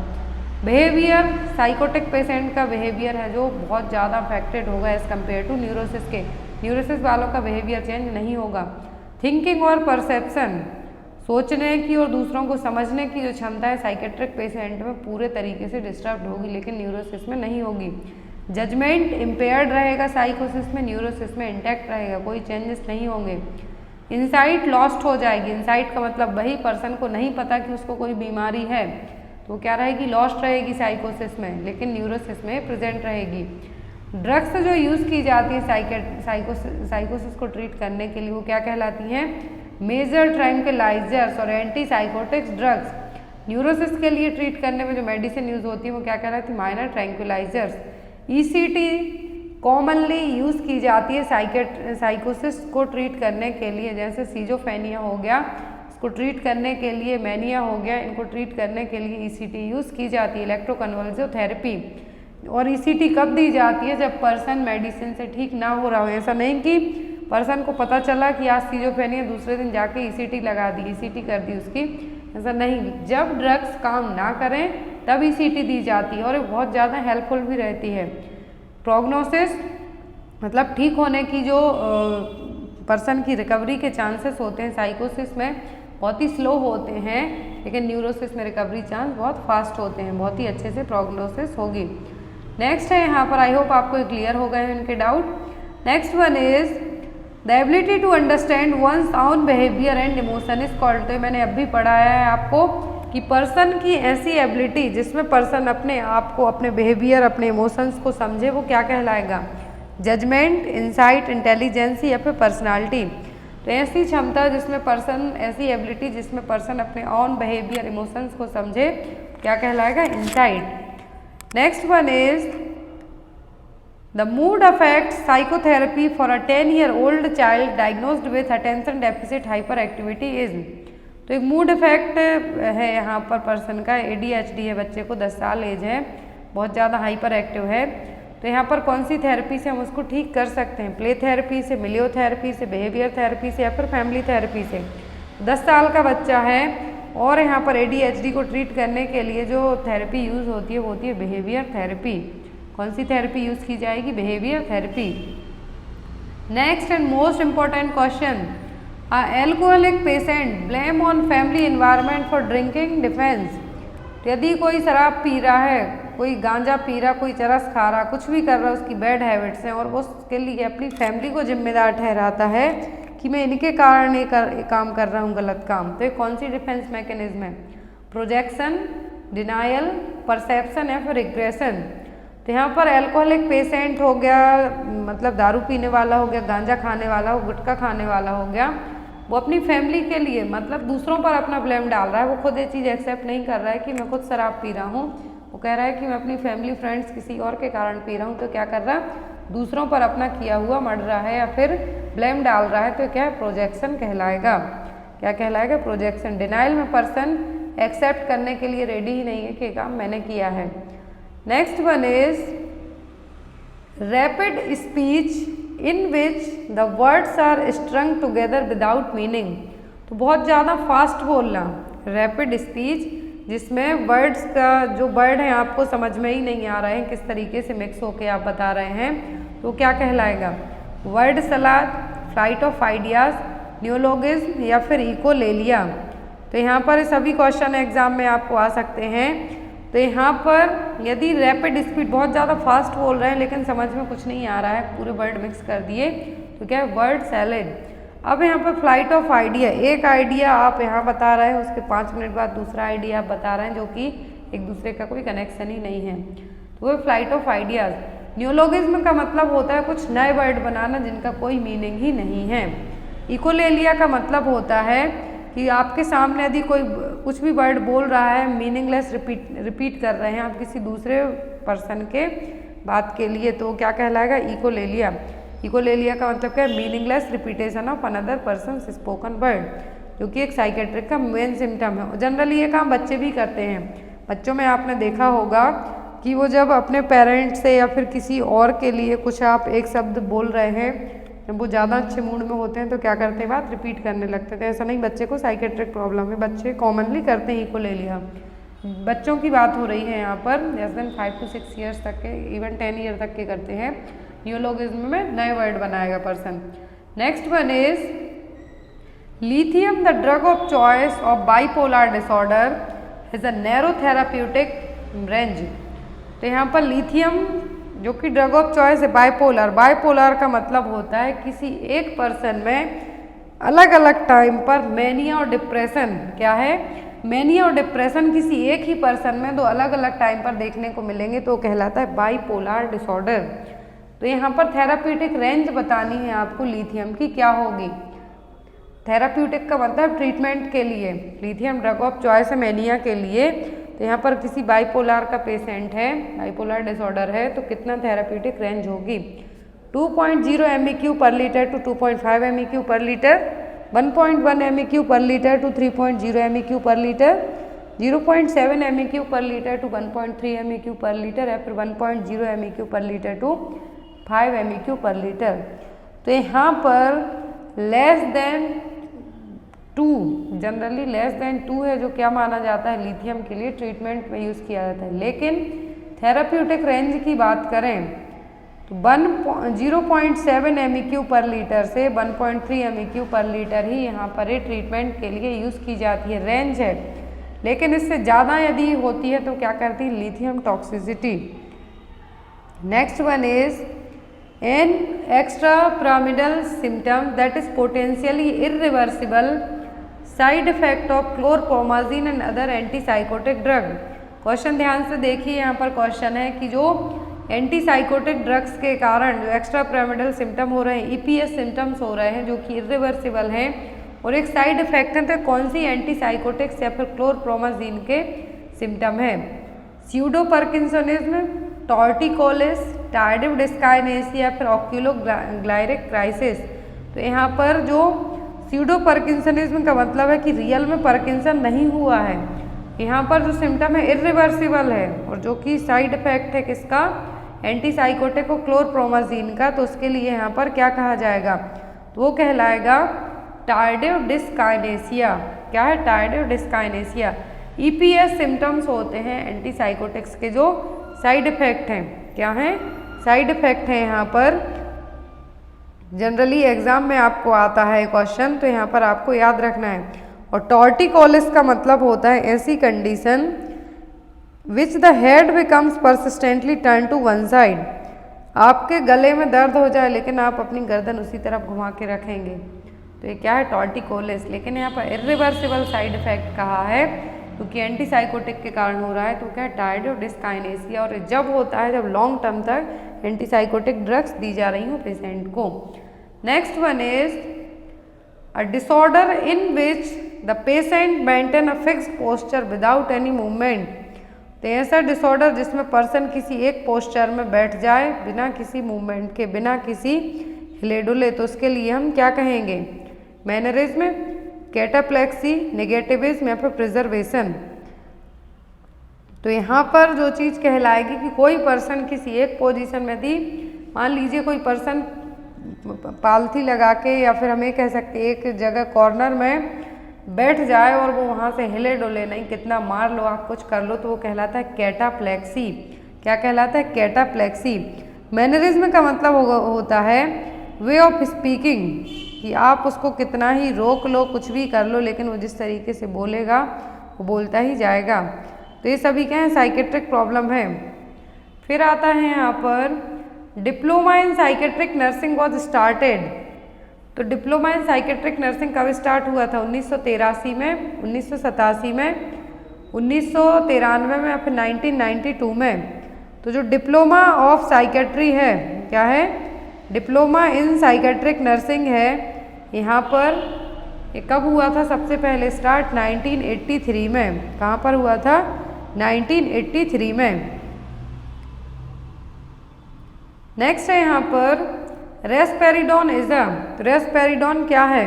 बिहेवियर, साइकोटिक पेशेंट का बिहेवियर है जो बहुत ज़्यादा अफेक्टेड होगा एज़ कम्पेयर टू न्यूरोसिस के। न्यूरोसिस वालों का बिहेवियर चेंज नहीं होगा। थिंकिंग और परसेप्शन, सोचने की और दूसरों को समझने की जो क्षमता है साइकेट्रिक पेशेंट में पूरे तरीके से डिस्टर्ब होगी, लेकिन न्यूरोसिस में नहीं होगी। जजमेंट इम्पेयर्ड रहेगा साइकोसिस में, न्यूरोसिस में इंटैक्ट रहेगा, कोई चेंजेस नहीं होंगे। इंसाइट लॉस्ट हो जाएगी। इंसाइट का मतलब वही पर्सन को नहीं पता कि उसको कोई बीमारी है, तो क्या रहेगी, लॉस्ट रहेगी साइकोसिस में, लेकिन न्यूरोसिस में प्रेजेंट रहेगी। ड्रग्स जो यूज़ की जाती है साइकोसिस को ट्रीट करने के लिए वो क्या कहलाती हैं, मेजर ट्रैंक्विलाइजर्स और एंटी साइकोटिक्स ड्रग्स। न्यूरोसिस के लिए ट्रीट करने में जो मेडिसिन यूज़ होती है वो क्या कहलाती है, minor tranquillisers. ECT commonly use की जाती है साइकोसिस को ट्रीट करने के लिए, जैसे सीजोफ्रेनिया हो गया, इसको ट्रीट करने के लिए मैनिया हो गया, इनको ट्रीट करने के लिए ECT यूज़ की जाती है, इलेक्ट्रोकन्वल्सिव थेरेपी। और ECT कब दी जाती है, जब पर्सन मेडिसिन से ठीक ना हो रहा हो। ऐसा नहीं कि पर्सन को पता चला कि आज सीजोफ्रेनिया, दूसरे दिन जाके ECT लगा दी, ECT कर दी उसकी, ऐसा नहीं। जब ड्रग्स काम ना करें तब ECT दी जाती है और ये बहुत ज़्यादा हेल्पफुल भी रहती है। प्रोग्नोसिस मतलब ठीक होने की जो पर्सन की रिकवरी के चांसेस होते हैं साइकोसिस में बहुत ही स्लो होते हैं, लेकिन न्यूरोसिस में रिकवरी चांस बहुत फास्ट होते हैं, बहुत ही अच्छे से प्रोग्नोसिस होगी। नेक्स्ट है यहाँ पर, आई होप आपको क्लियर हो गए हैं उनके doubt. Next one is the ability to understand one's own behaviour and emotion is called. तो मैंने अभी पढ़ाया है आपको कि पर्सन की ऐसी एबिलिटी जिसमें पर्सन अपने आप को, अपने बिहेवियर, अपने इमोशंस को समझे, वो क्या कहलाएगा, जजमेंट, इंसाइट, इंटेलिजेंस या फिर पर्सनालिटी। तो ऐसी क्षमता जिसमें पर्सन, ऐसी एबिलिटी जिसमें पर्सन अपने ऑन बिहेवियर, इमोशंस को समझे, क्या कहलाएगा, insight. Next one is the mood affect psychotherapy for a 10-year-old child diagnosed with attention deficit hyper activity is. तो एक मूड इफेक्ट है यहाँ पर पर्सन का, ADHD है, बच्चे को 10 साल एज है, बहुत ज़्यादा हाइपर एक्टिव है। तो यहाँ पर कौन सी थेरेपी से हम उसको ठीक कर सकते हैं, प्ले थेरेपी से, मिलियोथेरेपी से, बिहेवियर थेरेपी से या फिर फैमिली थेरेपी से। 10 साल का बच्चा है और यहाँ पर ADHD को ट्रीट करने के लिए जो थेरेपी यूज़ होती है वो होती है बिहेवियर थेरेपी। कौन सी थेरेपी यूज़ की जाएगी, behaviour therapy. Next and most important question, alcoholic patient blame on family environment for drinking defence. यदि कोई शराब पी रहा है, कोई गांजा पी रहा, कोई चरस खा रहा, कुछ भी कर रहा है, उसकी बैड हैबिट्स हैं और वो उसके लिए अपनी फैमिली को जिम्मेदार ठहराता है कि मैं इनके कारण ये काम कर रहा हूँ, गलत काम। तो ये कौन सी डिफेंस मैकेनिज्म है, प्रोजेक्शन, डिनायल, परसेप्शन या फिर रिग्रेशन। तो यहाँ पर एल्कोहलिक पेशेंट हो गया, मतलब दारू पीने वाला हो गया, गांजा खाने वाला हो, गुटखा खाने वाला हो गया, वो अपनी फैमिली के लिए, मतलब दूसरों पर अपना ब्लेम डाल रहा है। वो खुद ये चीज़ एक्सेप्ट नहीं कर रहा है कि मैं खुद शराब पी रहा हूँ, वो कह रहा है कि मैं अपनी फैमिली, फ्रेंड्स, किसी और के कारण पी रहा हूँ। तो क्या कर रहा है, दूसरों पर अपना किया हुआ मढ़ रहा है या फिर ब्लेम डाल रहा है। तो क्या है, प्रोजेक्शन कहलाएगा। क्या कहलाएगा, प्रोजेक्शन। डिनाइल में पर्सन एक्सेप्ट करने के लिए रेडी ही नहीं है कि काम मैंने किया है। Next one is rapid speech in which the words are strung together without meaning. तो बहुत ज़्यादा फास्ट बोलना, रैपिड स्पीच जिसमें वर्ड्स का जो वर्ड है आपको समझ में ही नहीं आ रहे हैं, किस तरीके से मिक्स होके आप बता रहे हैं, तो क्या कहलाएगा, word salad, flight of ideas, neologism या फिर इकोलेलिया। तो यहाँ पर सभी क्वेश्चन एग्जाम में आपको आ सकते हैं। तो यहाँ पर यदि रैपिड स्पीड, बहुत ज़्यादा फास्ट बोल रहे हैं लेकिन समझ में कुछ नहीं आ रहा है, पूरे वर्ड मिक्स कर दिए, तो क्या है, वर्ड सैलेड। अब यहाँ पर फ्लाइट ऑफ आइडिया, एक आइडिया आप यहाँ बता रहे हैं, उसके 5 मिनट बाद दूसरा आइडिया आप बता रहे हैं जो कि एक दूसरे का कोई कनेक्शन ही नहीं है, तो वो फ्लाइट ऑफ आइडियाज़। न्यूलोगिज्म का मतलब होता है कुछ नए वर्ड बनाना जिनका कोई मीनिंग ही नहीं है। इकोलेलिया का मतलब होता है कि आपके सामने यदि कोई कुछ भी वर्ड बोल रहा है, मीनिंगलेस रिपीट कर रहे हैं आप किसी दूसरे पर्सन के बात के लिए, तो क्या कहलाएगा, इकोलेलिया। इकोलेलिया का मतलब क्या है, meaningless repetition of another person spoken word, जो कि एक साइकेट्रिक का मेन सिम्टम है। जनरली ये काम बच्चे भी करते हैं। बच्चों में आपने देखा होगा कि वो जब अपने पेरेंट्स से या फिर किसी और के लिए कुछ आप एक शब्द बोल रहे हैं, जब वो ज़्यादा अच्छे मूड में होते हैं तो क्या करते हैं, बात रिपीट करने लगते थे। ऐसा नहीं बच्चे को साइकेट्रिक प्रॉब्लम है, बच्चे कॉमनली करते हैं इकोलेलिया। बच्चों की बात हो रही है यहाँ पर, लेस देन 5 to 6 ईयर्स तक के, इवन 10 ईयर तक के करते हैं। नियोलोगिज्म में नए वर्ड बनाएगा person. Next one is lithium, the drug of choice of bipolar disorder is a narrow therapeutic range. तो यहाँ पर लिथियम जो कि ड्रग ऑफ चॉइस है बाइपोलर। बाइपोलर का मतलब होता है किसी एक पर्सन में अलग अलग टाइम पर मैनिया और डिप्रेशन, क्या है, मैनिया और डिप्रेशन किसी एक ही पर्सन में दो अलग अलग टाइम पर देखने को मिलेंगे तो कहलाता है बाइपोलर डिसऑर्डर। तो यहाँ पर थेराप्यूटिक रेंज बतानी है आपको लिथियम की, क्या होगी। थेराप्यूटिक का मतलब ट्रीटमेंट के लिए, लिथियम ड्रग ऑफ चॉइस है मैनिया के लिए। तो यहाँ पर किसी बाइपोलर का पेशेंट है, बाइपोलर डिसऑर्डर है, तो कितना थेराप्यूटिक रेंज होगी, 2.0 MEQ पर लीटर टू 2.5 MEQ पर लीटर, 1.1 MEQ पर लीटर टू 3.0 MEQ पर लीटर, 0.7 MEQ पर लीटर टू 1.3 MEQ पर लीटर, या फिर 1.0 MEQ पर लीटर टू 5 MEQ पर लीटर। तो यहाँ पर less than 2, generally less than 2 है जो क्या माना जाता है लिथियम के लिए ट्रीटमेंट में यूज़ किया जाता है। लेकिन थेराप्यूटिक रेंज की बात करें तो 0.7 MEQ पर लीटर से 1.3 MEQ पर लीटर ही यहाँ पर ये ट्रीटमेंट के लिए यूज़ की जाती है, रेंज है। लेकिन इससे ज़्यादा यदि होती है तो क्या करती है, lithium toxicity. Next one is an extra pyramidal symptom that is potentially irreversible side effect of chlorpromazine and other antipsychotic drug. Question ध्यान से देखिए, यहाँ पर क्वेश्चन है कि जो एंटीसाइकोटिक ड्रग्स के कारण जो एक्स्ट्रा पिरामिडल सिम्टम हो रहे हैं, EPS सिम्टम्स हो रहे हैं जो कि इरिवर्सिबल हैं और एक साइड इफेक्ट है, तो कौन सी एंटीसाइकोटिक्स या फिर क्लोरप्रोमाजीन के सिम्टम है, pseudo parkinsonism, torticollis, tardive dyskinesia या फिर ऑक्यूलोग्लाइरिक क्राइसिस। तो यहाँ पर जो स्यूडो पार्किंसनिज्म का मतलब है कि रियल में पार्किंसन नहीं हुआ है, यहाँ पर जो सिम्टम है इरिवर्सिबल है, और जो कि साइड इफेक्ट है किसका, एंटीसाइकोटिक और क्लोरप्रोमाजीन का, तो उसके लिए यहाँ पर क्या कहा जाएगा, तो वो कहलाएगा टार्डिव डिस्काइनेसिया। क्या है, टार्डिव डिस्काइनेसिया। EPS सिम्टम्स होते हैं एंटीसाइकोटिक्स के जो साइड इफेक्ट हैं, क्या हैं, साइड इफेक्ट हैं। यहाँ पर जनरली एग्जाम में आपको आता है क्वेश्चन, तो यहाँ पर आपको याद रखना है। और टॉर्टिकोलिस का मतलब होता है ऐसी condition which the head becomes persistently turn to one side, आपके गले में दर्द हो जाए लेकिन आप अपनी गर्दन उसी तरफ घुमा के रखेंगे, तो ये क्या है, टॉर्टिकोलिस। लेकिन यहाँ पर इरिवर्सिबल साइड इफेक्ट कहा है क्योंकि एंटीसाइकोटिक के कारण हो रहा है, तो क्या है, टार्डिव डिस्काइनेसिया। और जब होता है जब लॉन्ग टर्म तक एंटीसाइकोटिक ड्रग्स दी जा रही हो पेशेंट को। Next one is a disorder in which the patient maintain a fixed posture without any movement. तो ऐसा डिसऑर्डर जिसमें पर्सन किसी एक पोस्चर में बैठ जाए बिना किसी मूवमेंट के, बिना किसी हिले डुले, तो उसके लिए हम क्या कहेंगे, मैनरिज्म, कैटाप्लेक्सी, नेगेटिविज्म या फिर प्रिजर्वेशन। तो यहाँ पर जो चीज़ कहलाएगी कि कोई पर्सन किसी एक पोजीशन में थी, मान लीजिए कोई पर्सन पालथी लगा के या फिर हम ये कह सकते एक जगह कॉर्नर में बैठ जाए और वो वहाँ से हिले डोले नहीं, कितना मार लो आप, कुछ कर लो, तो वो कहलाता है कैटाप्लेक्सी। क्या कहलाता है, कैटाप्लेक्सी। मैनरिज्म का मतलब होता है वे ऑफ स्पीकिंग, कि आप उसको कितना ही रोक लो, कुछ भी कर लो, लेकिन वो जिस तरीके से बोलेगा वो बोलता ही जाएगा। तो ये सभी क्या है, साइकेट्रिक प्रॉब्लम है। फिर आता है यहाँ पर diploma in psychiatric nursing was started. तो डिप्लोमा इन साइकेट्रिक नर्सिंग कब स्टार्ट हुआ था, 1983 में, 1987 में, 1993 में या फिर 1992 में। तो जो डिप्लोमा ऑफ साइकेट्री है, क्या है, डिप्लोमा इन साइकेट्रिक नर्सिंग है, यहाँ पर ये कब हुआ था सबसे पहले स्टार्ट, 1983 में। कहाँ पर हुआ था, 1983 में। नेक्स्ट है यहाँ पर रेस्पेरिडोनिज्म। तो रेस्पेरिडोन क्या है,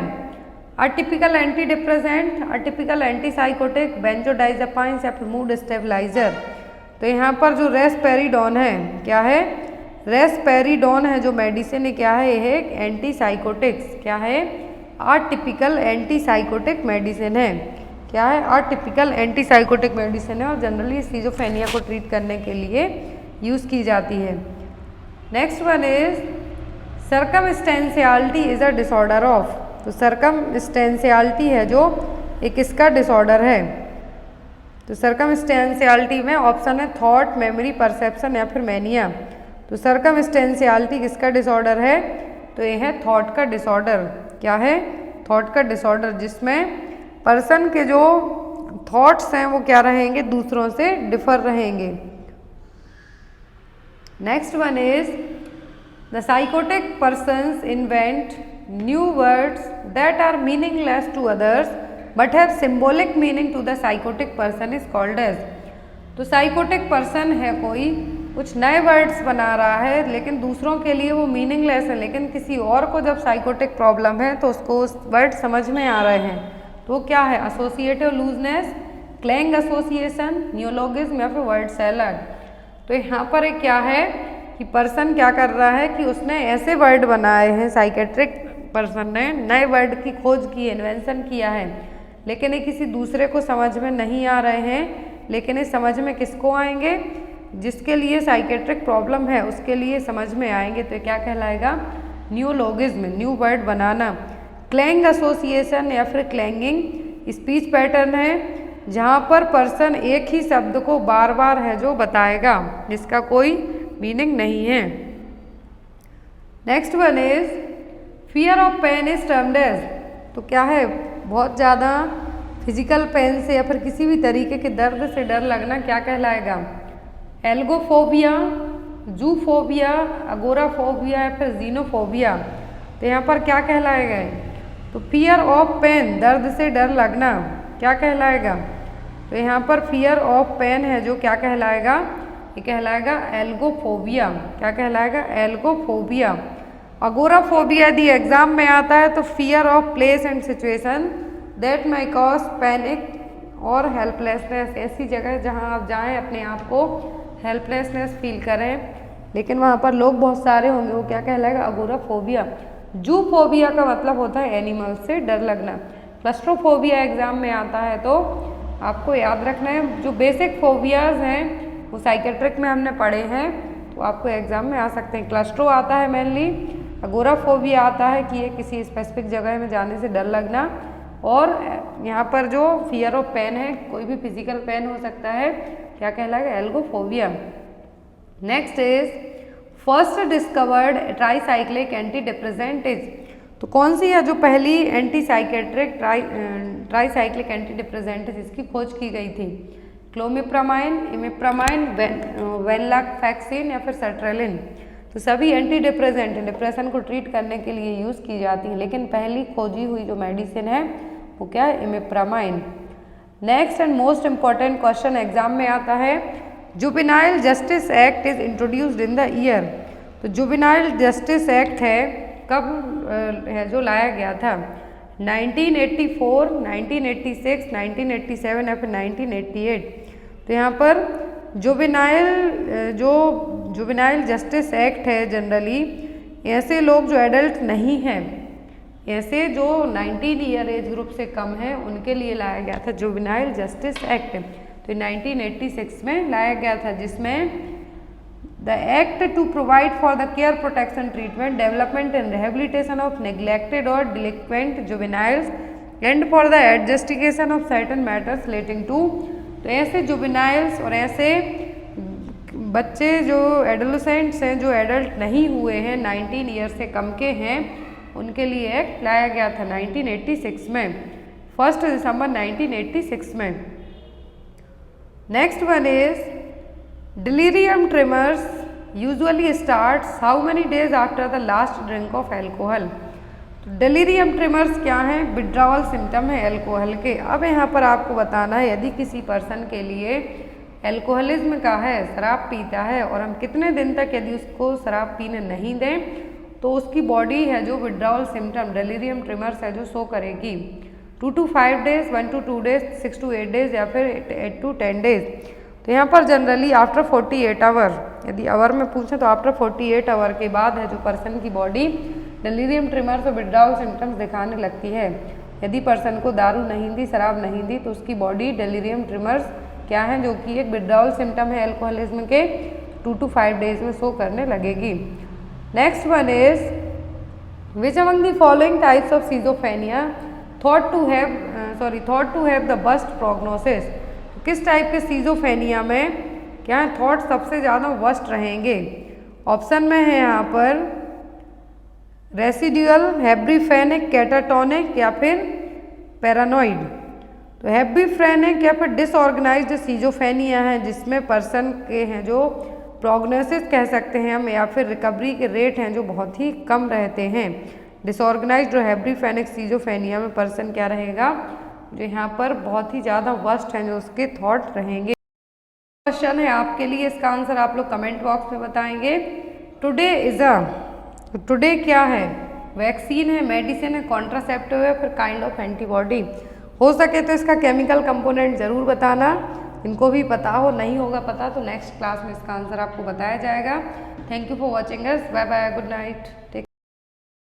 atypical antidepressant, atypical antipsychotic, benzodiazepines या फिर मूड स्टेबलाइजर। तो यहाँ पर जो रेस्पेरिडोन है, क्या है, रेस्पेरिडोन है जो मेडिसिन है, क्या है, ये एक एंटीसाइकोटिक्स, क्या है, अटिपिकल एंटीसाइकोटिक मेडिसिन है, क्या है, अटिपिकल एंटीसाइकोटिक मेडिसिन है और जनरली स्किज़ोफ्रेनिया को ट्रीट करने के लिए यूज़ की जाती है। Next one is circumstantiality is a disorder of. तो सर्कमस्टेंशियलिटी है जो एक इसका डिसऑर्डर है। तो सर्कमस्टेंशियलिटी में ऑप्शन है थॉट, मेमोरी, परसेप्शन या फिर मैनिया। तो सर्कमस्टेंशियलिटी किसका डिसऑर्डर है, तो ये है थॉट का डिसऑर्डर, क्या है, थॉट का डिसऑर्डर, जिसमें पर्सन के जो थॉट्स हैं वो क्या रहेंगे, दूसरों से डिफर रहेंगे। Next one is the psychotic persons invent new words that are meaningless to others but have symbolic meaning to the psychotic person is called as. तो साइकोटिक पर्सन है कोई, कुछ नए वर्ड्स बना रहा है लेकिन दूसरों के लिए वो मीनिंगलेस है, लेकिन किसी और को जब साइकोटिक प्रॉब्लम है तो उसको उस वर्ड समझ में आ रहे हैं, तो क्या है, एसोसिएटिव लूजनेस, क्लैंग एसोसिएशन, नियोलॉगिज्म या फिर वर्ड सैलड। तो यहाँ पर एक क्या है कि पर्सन क्या कर रहा है कि उसने ऐसे वर्ड बनाए हैं, साइकेट्रिक पर्सन ने नए वर्ड की खोज की, इन्वेंशन किया है, लेकिन ये किसी दूसरे को समझ में नहीं आ रहे हैं, लेकिन ये समझ में किसको आएंगे, जिसके लिए साइकेट्रिक प्रॉब्लम है उसके लिए समझ में आएंगे। तो क्या कहलाएगा, न्यूलॉगिज्म, न्यू वर्ड बनाना। क्लैंग एसोसिएशन या फिर क्लैंगिंग स्पीच पैटर्न है जहाँ पर पर्सन एक ही शब्द को बार बार है जो बताएगा जिसका कोई मीनिंग नहीं है। Next one is fear of pain is termed as. तो क्या है, बहुत ज़्यादा फिजिकल पेन से या फिर किसी भी तरीके के दर्द से डर लगना क्या कहलाएगा, एल्गोफोबिया, जूफोबिया, अगोराफोबिया या फिर जीनोफोबिया। तो यहाँ पर क्या कहलाएगा, तो फियर ऑफ पेन, दर्द से डर लगना, क्या कहलाएगा, तो यहाँ पर फियर ऑफ पेन है जो क्या कहलाएगा, ये कहलाएगा एल्गोफोबिया, क्या कहलाएगा, एल्गोफोबिया। अगोराफोबिया यदि एग्जाम में आता है तो fear of place and situation that my cause panic और हेल्पलेसनेस, ऐसी जगह जहाँ आप जाएं अपने आप को हेल्पलेसनेस फील करें लेकिन वहाँ पर लोग बहुत सारे होंगे, वो क्या कहलाएगा, अगोराफोबिया। जूफोबिया का मतलब होता है एनिमल से डर लगना। क्लस्ट्रोफोबिया एग्जाम में आता है तो आपको याद रखना है, जो बेसिक फोबियाज हैं वो साइकेट्रिक में हमने पढ़े हैं तो आपको एग्जाम में आ सकते हैं। क्लस्ट्रो आता है मेनली, अगोराफोबिया आता है कि ये किसी स्पेसिफिक जगह में जाने से डर लगना, और यहाँ पर जो फियर ऑफ पेन है कोई भी फिजिकल पेन हो सकता है, क्या कहलाएगा, algophobia. Next is first discovered tricyclic anti depressant is. तो कौन सी है जो पहली एंटीसाइकेट्रिक ट्राईसाइक्लिक एंटी डिप्रेसेंट इसकी खोज की गई थी, क्लोमिप्रामाइन, इमिप्रामाइन, वेनलाफैक्सिन या फिर सर्ट्रेलिन। तो सभी एंटी डिप्रेसेंट डिप्रेशन को ट्रीट करने के लिए यूज़ की जाती है, लेकिन पहली खोजी हुई जो मेडिसिन है वो क्या है, imipramine. Next and most important question exam में आता है, juvenile justice act is introduced in the year. तो जुवेनाइल जस्टिस एक्ट है कब है जो लाया गया था, 1984, 1986, 1987 या फिर 1988। तो यहाँ पर जुवेनाइल जस्टिस एक्ट है जनरली ऐसे लोग जो एडल्ट नहीं हैं, ऐसे जो 19 ईयर एज ग्रुप से कम है उनके लिए लाया गया था जुवेनाइल जस्टिस एक्ट। तो 1986 में लाया गया था, जिसमें the act to provide for the care protection treatment development and rehabilitation of neglected और delinquent juveniles and for the adjudication of certain matters relating to. तो ऐसे जुवेनाइल्स और ऐसे बच्चे जो एडोलेसेंट्स हैं जो एडल्ट नहीं हुए हैं, 19 ईयर से कम के हैं, उनके लिए एक्ट लाया गया था 1986 में, 1 दिसंबर 1986 में। Next one is delirium trimmers usually starts how many days after the last drink of alcohol. Delirium trimmers क्या हैं, विड्रॉवल सिम्टम है एल्कोहल के। अब यहाँ पर आपको बताना है यदि किसी पर्सन के लिए एल्कोहलिज्म का है, शराब पीता है और हम कितने दिन तक यदि उसको शराब पीने नहीं दें तो उसकी बॉडी है जो विड्रॉवल सिम्टम डिलीरियम ट्रिमर्स है जो शो करेगी 2 to 5 days, 1 to 2 days, 6 to 8 days या फिर 8 to 10 days। तो यहाँ पर जनरली आफ्टर 48 आवर, यदि आवर में पूछें तो आफ्टर 48 आवर के बाद है जो पर्सन की बॉडी डेलीरियम ट्रिमर्स और विड्रॉल सिम्टम्स दिखाने लगती है। यदि पर्सन को दारू नहीं दी, शराब नहीं दी, तो उसकी बॉडी डेलीरियम ट्रिमर्स क्या है, जो कि एक विड्रॉल सिम्टम है एल्कोहलिज्म के, 2 to 5 डेज में शो करने लगेगी। Next one is which among the following types of schizophrenia thought to have the worst prognosis. किस टाइप के सीजोफेनिया में क्या है थॉट सबसे ज़्यादा वर्स्ट रहेंगे। ऑप्शन में है यहाँ पर रेसिड्यूअल, हेब्रिफेनिक, कैटाटोनिक या फिर पैरानॉइड। तो हेब्रिफ्रेनिक या फिर डिसऑर्गेनाइज्ड सीजोफेनिया है जिसमें पर्सन के हैं जो प्रोग्नोसिस कह सकते हैं हम, या फिर रिकवरी के रेट हैं जो बहुत ही कम रहते हैं। डिसऑर्गेनाइज्ड और हेब्रिफेनिक सीजोफेनिया में पर्सन क्या रहेगा, जो यहाँ पर बहुत ही ज़्यादा वर्स्ट हैं जो उसके थॉट रहेंगे। क्वेश्चन है आपके लिए, इसका आंसर आप लोग कमेंट बॉक्स में बताएंगे। टुडे क्या है, वैक्सीन है, मेडिसिन है, कॉन्ट्रासेप्टिव है, फिर काइंड ऑफ एंटीबॉडी। हो सके तो इसका केमिकल कंपोनेंट ज़रूर बताना, इनको भी पता हो, नहीं होगा पता तो नेक्स्ट क्लास में इसका आंसर आपको बताया जाएगा। Thank you for watching us, bye bye, good night.